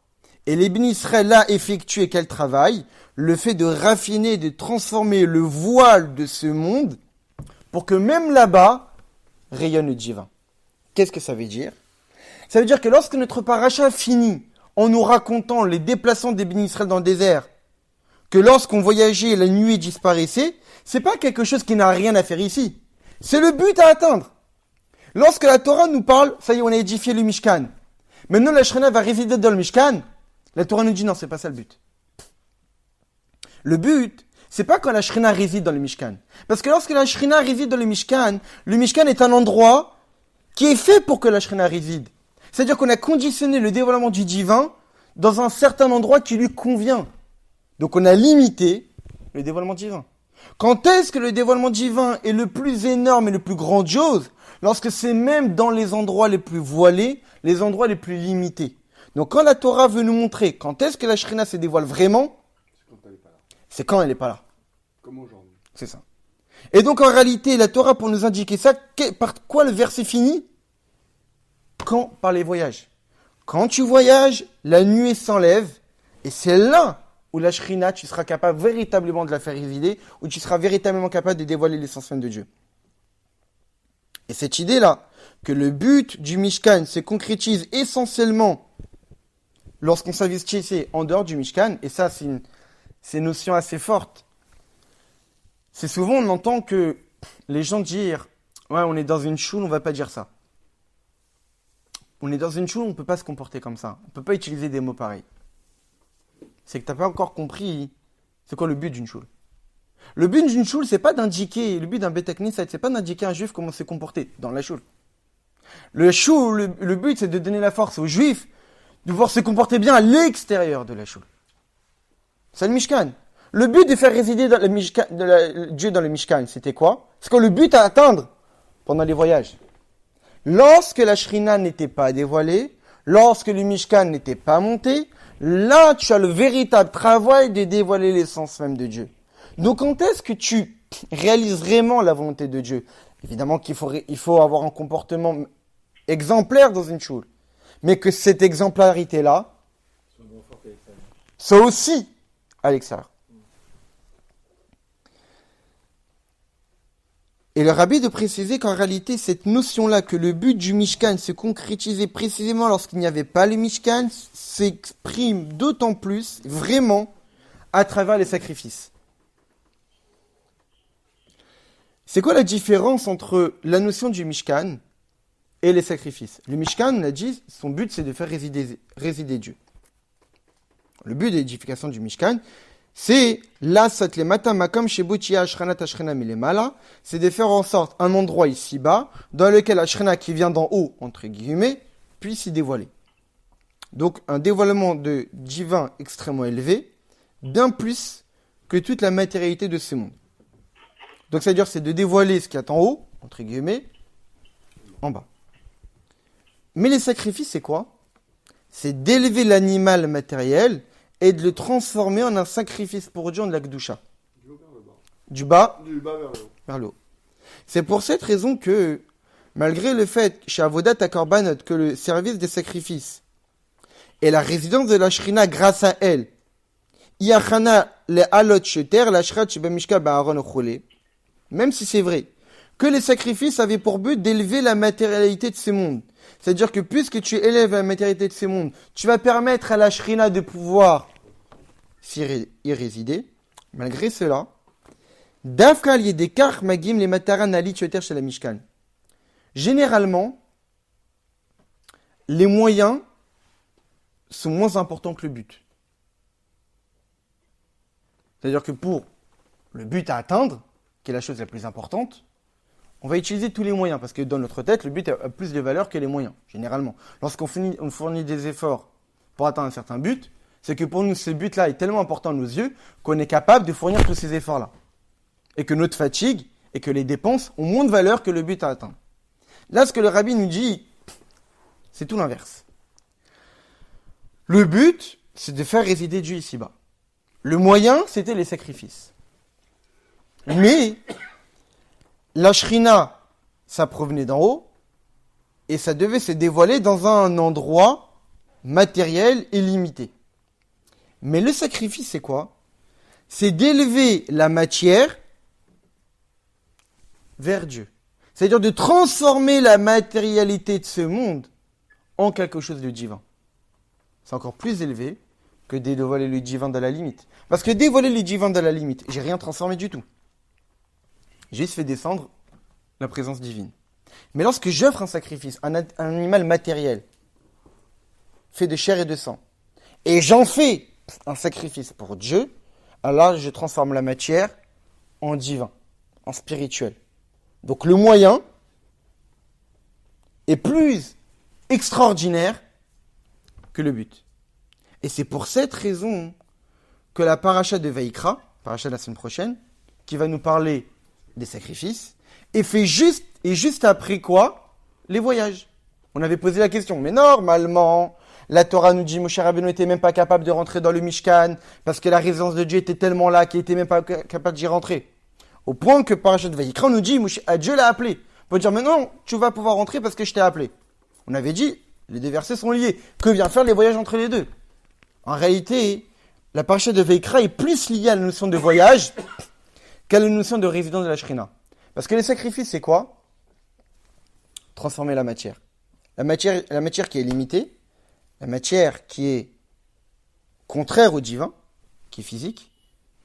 Et les Bnei Israël là effectuaient quel travail? Le fait de raffiner, de transformer le voile de ce monde pour que même là-bas rayonne le divin. Qu'est-ce que ça veut dire? Ça veut dire que lorsque notre paracha finit en nous racontant les déplacements des bénis Israël dans le désert, que lorsqu'on voyageait, la nuit disparaissait, c'est pas quelque chose qui n'a rien à faire ici. C'est le but à atteindre. Lorsque la Torah nous parle, ça y est, on a édifié le Mishkan. Maintenant, la Shrina va résider dans le Mishkan. La Torah nous dit non, c'est pas ça le but. Le but, c'est pas quand la Shrina réside dans le Mishkan. Parce que lorsque la Shrina réside dans le Mishkan est un endroit qui est fait pour que la Shrina réside. C'est-à-dire qu'on a conditionné le dévoilement du divin dans un certain endroit qui lui convient. Donc on a limité le dévoilement divin. Quand est-ce que le dévoilement divin est le plus énorme et le plus grandiose? Lorsque c'est même dans les endroits les plus voilés, les endroits les plus limités. Donc quand la Torah veut nous montrer quand est-ce que la Shrina se dévoile vraiment, C'est quand elle n'est pas là. c'est quand elle n'est pas là. Comme aujourd'hui. C'est ça. Et donc en réalité, la Torah, pour nous indiquer ça, par quoi le verset finit? Quand? Par les voyages. Quand tu voyages, la nuée s'enlève, et c'est là où la Shrina, tu seras capable véritablement de la faire résider, où tu seras véritablement capable de dévoiler l'essence même de Dieu. Et cette idée-là, que le but du Mishkan se concrétise essentiellement lorsqu'on s'investissait en dehors du Mishkan, et ça c'est une notion assez forte. C'est souvent on entend que les gens dire « Ouais, on est dans une choule, on va pas dire ça. » On est dans une choule, on ne peut pas se comporter comme ça. On ne peut pas utiliser des mots pareils. C'est que tu n'as pas encore compris c'est quoi le but d'une choule. Le but d'une choule, c'est pas d'indiquer, le but d'un Beit Knesset, c'est pas d'indiquer à un juif comment se comporter dans la choule. Le but, c'est de donner la force aux juifs de pouvoir se comporter bien à l'extérieur de la choule. C'est le Mishkan. Le but de faire résider dans le Mishkan, Dieu dans le Mishkan, c'était quoi? C'est quoi le but à atteindre pendant les voyages? Lorsque la Shrina n'était pas dévoilée, lorsque le Mishkan n'était pas monté, là, tu as le véritable travail de dévoiler l'essence même de Dieu. Donc, quand est-ce que tu réalises vraiment la volonté de Dieu? Évidemment qu'il faut avoir un comportement exemplaire dans une choule. Mais que cette exemplarité-là soit aussi à l'extérieur. Et le rabbi de préciser qu'en réalité, cette notion-là, que le but du Mishkan se concrétisait précisément lorsqu'il n'y avait pas le Mishkan, s'exprime d'autant plus, vraiment, à travers les sacrifices. C'est quoi la différence entre la notion du Mishkan et les sacrifices? Le Mishkan, on a dit, son but, c'est de faire résider Dieu. Le but de l'édification du Mishkan, c'est c'est de faire en sorte un endroit ici-bas dans lequel la Shrina qui vient d'en haut, entre guillemets, puisse s'y dévoiler. Donc un dévoilement de divin extrêmement élevé, bien plus que toute la matérialité de ce monde. Donc c'est-à-dire c'est de dévoiler ce qu'il y a en haut, entre guillemets, en bas. Mais les sacrifices, c'est quoi? C'est d'élever l'animal matériel et de le transformer en un sacrifice pour Dieu en de la Kedusha. Du bas vers le haut. C'est pour cette raison que, malgré le fait, chez Avodat HaKorbanot, que le service des sacrifices et la résidence de la Shrina grâce à elle, Yachana le Halot Sheter, la Shrat Shebamishka Ba'aron Ochole, même si c'est vrai, que les sacrifices avaient pour but d'élever la matérialité de ces mondes. C'est-à-dire que puisque tu élèves la matérialité de ces mondes, tu vas permettre à la Shrina de pouvoir y résider. Malgré cela, Dafka Yedekar Magim les Mataran Ali Choter chez la Mishkan. Généralement, les moyens sont moins importants que le but. C'est-à-dire que pour le but à atteindre, qui est la chose la plus importante, on va utiliser tous les moyens, parce que dans notre tête, le but a plus de valeur que les moyens, généralement. Lorsqu'on fournit des efforts pour atteindre un certain but, c'est que pour nous, ce but-là est tellement important à nos yeux qu'on est capable de fournir tous ces efforts-là. Et que notre fatigue et que les dépenses ont moins de valeur que le but à atteindre. Là, ce que le rabbi nous dit, c'est tout l'inverse. Le but, c'est de faire résider Dieu ici-bas. Le moyen, c'était les sacrifices. Mais la Shrina, ça provenait d'en haut, et ça devait se dévoiler dans un endroit matériel et limité. Mais le sacrifice, c'est quoi? C'est d'élever la matière vers Dieu. C'est-à-dire de transformer la matérialité de ce monde en quelque chose de divin. C'est encore plus élevé que dévoiler le divin dans la limite. Parce que dévoiler le divin dans la limite, j'ai rien transformé du tout. J'ai juste fait descendre la présence divine. Mais lorsque j'offre un sacrifice, un animal matériel, fait de chair et de sang, et j'en fais un sacrifice pour Dieu, alors je transforme la matière en divin, en spirituel. Donc le moyen est plus extraordinaire que le but. Et c'est pour cette raison que la paracha de Vaïkra, paracha de la semaine prochaine, qui va nous parler des sacrifices, et fait juste après quoi? Les voyages. On avait posé la question, mais normalement, la Torah nous dit Moshe Rabbeinu n'était même pas capable de rentrer dans le Mishkan, parce que la résidence de Dieu était tellement là qu'il n'était même pas capable d'y rentrer. Au point que paracha de Vaïkra nous dit, Dieu l'a appelé. On peut dire, mais non, tu vas pouvoir rentrer parce que je t'ai appelé. On avait dit, les deux versets sont liés. Que vient faire les voyages entre les deux? En réalité, la paracha de Vaïkra est plus liée à la notion de voyage qu'à la notion de résidence de la Shrina. Parce que les sacrifices, c'est quoi? Transformer la matière. La matière qui est limitée, la matière qui est contraire au divin, qui est physique,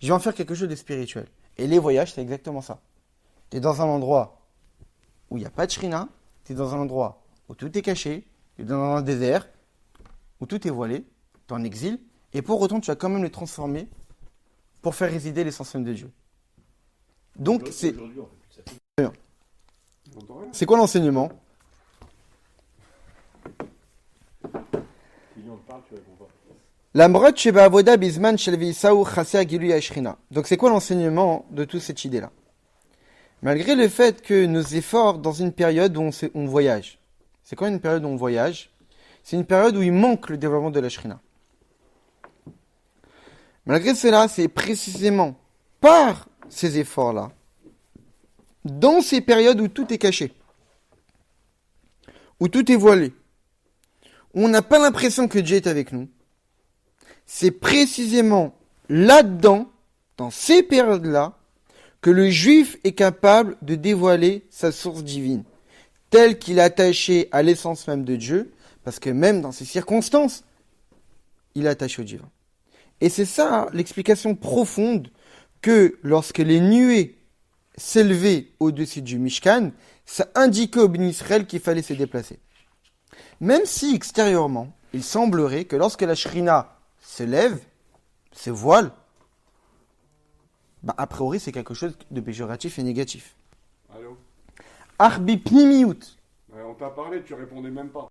je vais en faire quelque chose de spirituel. Et les voyages, c'est exactement ça. Tu es dans un endroit où il n'y a pas de Shrina, tu es dans un endroit où tout est caché, tu es dans un désert, où tout est voilé, tu es en exil, et pour autant, tu vas quand même les transformer pour faire résider l'essence même de Dieu. Donc, c'est... C'est quoi l'enseignement? Donc c'est quoi l'enseignement de toute cette idée-là? Malgré le fait que nos efforts dans une période où on voyage, c'est quoi une période où on voyage? C'est une période où il manque le développement de la Shrina. Malgré cela, c'est précisément par ces efforts-là, dans ces périodes où tout est caché, où tout est voilé, où on n'a pas l'impression que Dieu est avec nous, c'est précisément là-dedans, dans ces périodes-là, que le juif est capable de dévoiler sa source divine, telle qu'il est attaché à l'essence même de Dieu, parce que même dans ces circonstances, il est attaché au divin. Et c'est ça l'explication profonde que lorsque les nuées s'élevaient au-dessus du Mishkan, ça indiquait au béni Israël qu'il fallait se déplacer. Même si extérieurement, il semblerait que lorsque la Shrina se lève, se voile, a priori c'est quelque chose de péjoratif et négatif. Allô? Arbi pnimiyut. Ouais, on t'a parlé, tu répondais même pas.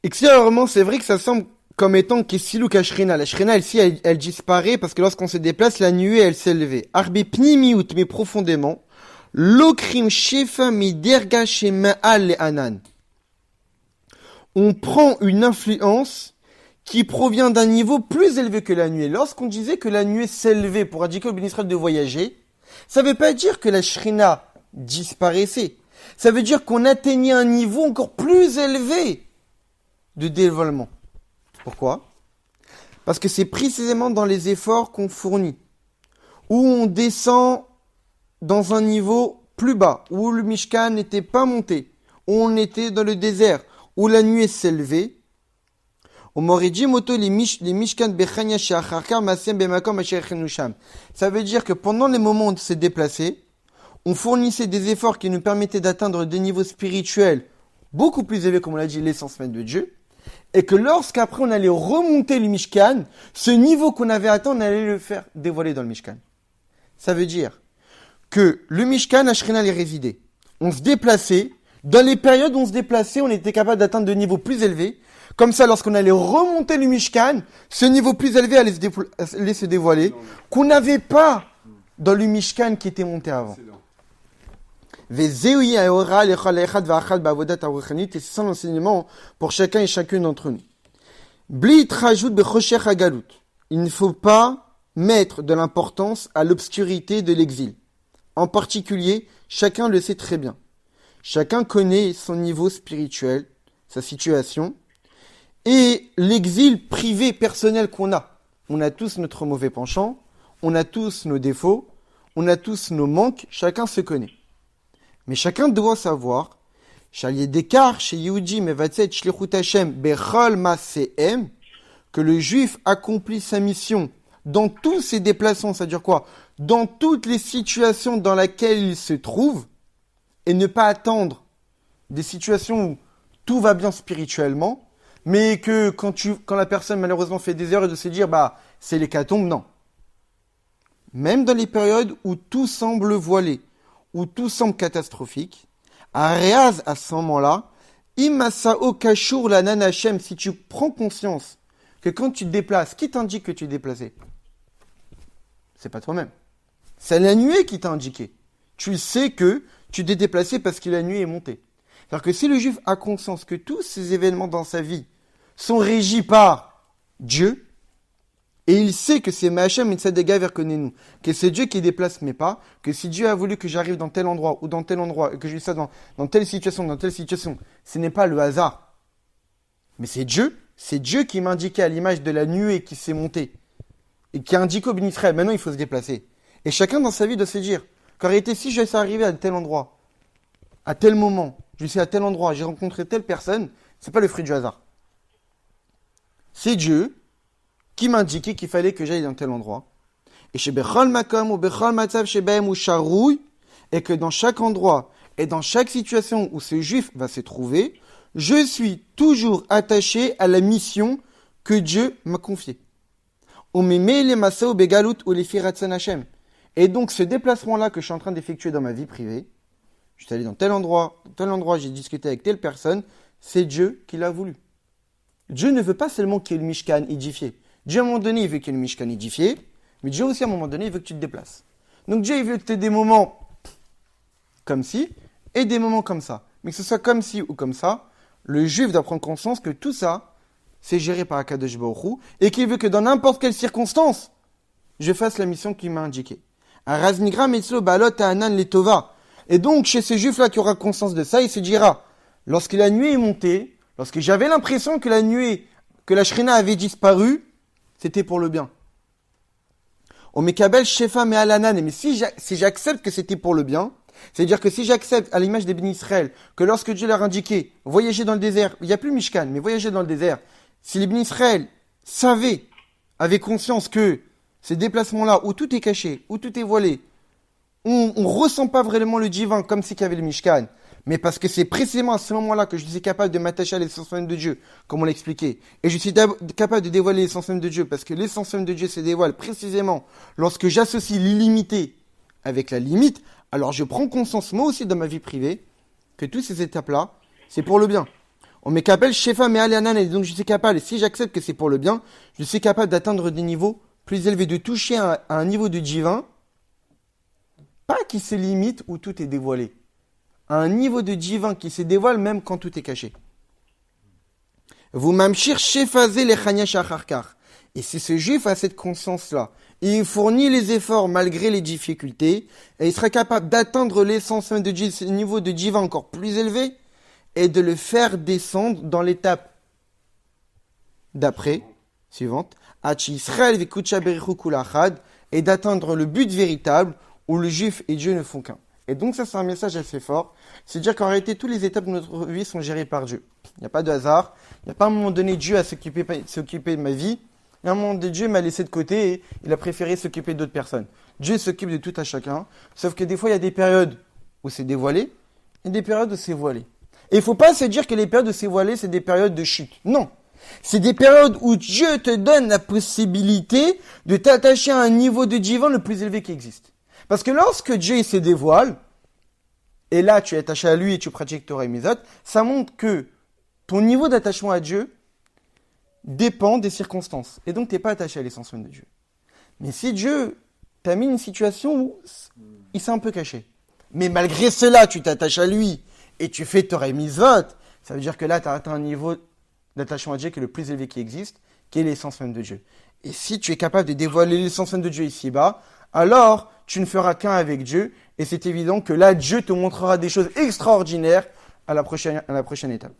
Extérieurement, c'est vrai que ça semble comme étant Kessilou Kashrina. La Shrina, elle disparaît parce que lorsqu'on se déplace, la nuée, elle s'est levée. Arbi pnimiyut, mais profondément. Lokrim shefa miderga shema'al le anan. On prend une influence qui provient d'un niveau plus élevé que la nuée. Lorsqu'on disait que la nuée s'élevait pour indiquer au béni Israël de voyager, ça ne veut pas dire que la Shrina disparaissait. Ça veut dire qu'on atteignait un niveau encore plus élevé de dévoilement. Pourquoi? Parce que c'est précisément dans les efforts qu'on fournit, où on descend dans un niveau plus bas, où le Mishkan n'était pas monté, où on était dans le désert, où la nuée s'élevait. Ça veut dire que pendant les moments où on s'est déplacé, on fournissait des efforts qui nous permettaient d'atteindre des niveaux spirituels beaucoup plus élevés, comme on l'a dit, l'essence même de Dieu. Et que lorsqu'après on allait remonter le Mishkan, ce niveau qu'on avait atteint, on allait le faire dévoiler dans le Mishkan. Ça veut dire que le Mishkan, la Shrina y résidait. On se déplaçait. Dans les périodes où on se déplaçait, on était capable d'atteindre de niveaux plus élevés. Comme ça, lorsqu'on allait remonter le Mishkan, ce niveau plus élevé allait se dévoiler, qu'on n'avait pas dans le Mishkan qui était monté avant. Et c'est ça l'enseignement pour chacun et chacune d'entre nous. Il ne faut pas mettre de l'importance à l'obscurité de l'exil. En particulier, chacun le sait très bien. Chacun connaît son niveau spirituel, sa situation, et l'exil privé personnel qu'on a. On a tous notre mauvais penchant, on a tous nos défauts, on a tous nos manques, chacun se connaît. Mais chacun doit savoir Shalié Dekar, chez Yehudi, Mevatzet, Shlichut Hashem, Bechol Masehem, que le juif accomplit sa mission dans tous ses déplacements, c'est-à-dire quoi? Dans toutes les situations dans lesquelles il se trouve, et ne pas attendre des situations où tout va bien spirituellement, mais que quand la personne malheureusement fait des erreurs, de se dire, c'est l'hécatombe, non. Même dans les périodes où tout semble voilé, où tout semble catastrophique, à Réaz, à ce moment-là, Imasao Kashur la Nanachem, si tu prends conscience que quand tu te déplaces, qui t'indique que tu es déplacé? C'est pas toi-même. C'est la nuée qui t'a indiqué. Tu sais que tu t'es déplacé parce que la nuée est montée. C'est-à-dire que si le juif a conscience que tous ces événements dans sa vie sont régis par Dieu, et il sait que c'est Mahachem Mitzadega Verkonenu, que c'est Dieu qui déplace mes pas, que si Dieu a voulu que j'arrive dans tel endroit ou dans tel endroit, et que je vis ça dans telle situation, ce n'est pas le hasard. Mais c'est Dieu qui m'a indiqué à l'image de la nuée qui s'est montée, et qui a indiqué au béni Israël, maintenant il faut se déplacer. Et chacun dans sa vie doit se dire, qu'en réalité, si je suis arrivé à tel endroit, à tel moment, je suis à tel endroit, j'ai rencontré telle personne, c'est pas le fruit du hasard. C'est Dieu qui m'a indiqué qu'il fallait que j'aille dans tel endroit. Et chez Bechol Makom ou Bechol Matzav chez Bahem ou Charouille, et que dans chaque endroit et dans chaque situation où ce juif va se trouver, je suis toujours attaché à la mission que Dieu m'a confiée. Et donc ce déplacement-là que je suis en train d'effectuer dans ma vie privée, je suis allé dans tel endroit, j'ai discuté avec telle personne, c'est Dieu qui l'a voulu. Dieu ne veut pas seulement qu'il y ait le Mishkan édifié. Dieu à un moment donné, il veut qu'il y ait le Mishkan édifié, mais Dieu aussi à un moment donné, il veut que tu te déplaces. Donc Dieu, il veut que tu aies des moments comme ci et des moments comme ça. Mais que ce soit comme ci ou comme ça, le juif doit prendre conscience que tout ça, c'est géré par Akadosh Baruch Hu, et qu'il veut que dans n'importe quelle circonstance, je fasse la mission qu'il m'a indiquée. Et donc, chez ce juif-là qui aura conscience de ça, il se dira, lorsque la nuée est montée, lorsque j'avais l'impression que la nuée, que la Shrina avait disparu, c'était pour le bien. On mekabel shefa me alanan, mais si j'accepte que c'était pour le bien, c'est-à-dire que si j'accepte à l'image des bénis Israël, que lorsque Dieu leur indiquait, voyager dans le désert, il n'y a plus Mishkan, mais voyager dans le désert, si les bénis Israël savaient, avaient conscience que ces déplacements-là, où tout est caché, où tout est voilé, on ne ressent pas vraiment le divin comme si qu'il y avait le Mishkan, mais parce que c'est précisément à ce moment-là que je suis capable de m'attacher à l'essence même de Dieu, comme on l'a expliqué. Et je suis capable de dévoiler l'essence même de Dieu, parce que l'essence même de Dieu se dévoile précisément lorsque j'associe l'illimité avec la limite. Alors je prends conscience, moi aussi dans ma vie privée, que toutes ces étapes-là, c'est pour le bien. On m'appelle Shefa Me'alianan, et donc je suis capable, et si j'accepte que c'est pour le bien, je suis capable d'atteindre des niveaux plus élevés, de toucher à un niveau de divin, pas qui se limite où tout est dévoilé. À un niveau de divin qui se dévoile même quand tout est caché. Vous mamshir shefaze le chania shacharkar. Et si ce juif a cette conscience-là, il fournit les efforts malgré les difficultés, et il sera capable d'atteindre l'essence même de Dieu, ce niveau de divin encore plus élevé, et de le faire descendre dans l'étape d'après, suivante, Hachi Israël vekucha berichu kulachad, et d'atteindre le but véritable où le juif et Dieu ne font qu'un. Et donc ça c'est un message assez fort, c'est dire qu'en réalité toutes les étapes de notre vie sont gérées par Dieu. Il n'y a pas de hasard, il n'y a pas à un moment donné Dieu à s'occuper de ma vie, et à un moment donné Dieu m'a laissé de côté et il a préféré s'occuper d'autres personnes. Dieu s'occupe de tout à chacun, sauf que des fois il y a des périodes où c'est dévoilé et des périodes où c'est voilé. Et il ne faut pas se dire que les périodes où c'est voilé c'est des périodes de chute. Non, c'est des périodes où Dieu te donne la possibilité de t'attacher à un niveau de divin le plus élevé qui existe. Parce que lorsque Dieu il se dévoile, et là tu es attaché à lui et tu pratiques Torah et Mitzvot, ça montre que ton niveau d'attachement à Dieu dépend des circonstances. Et donc tu n'es pas attaché à l'essence même de Dieu. Mais si Dieu t'a mis une situation où il s'est un peu caché, mais malgré cela tu t'attaches à lui et tu fais Torah et Mitzvot, ça veut dire que là tu as atteint un niveau d'attachement à Dieu qui est le plus élevé qui existe, qui est l'essence même de Dieu. Et si tu es capable de dévoiler l'essence même de Dieu ici-bas, alors tu ne feras qu'un avec Dieu, et c'est évident que là, Dieu te montrera des choses extraordinaires à la prochaine étape.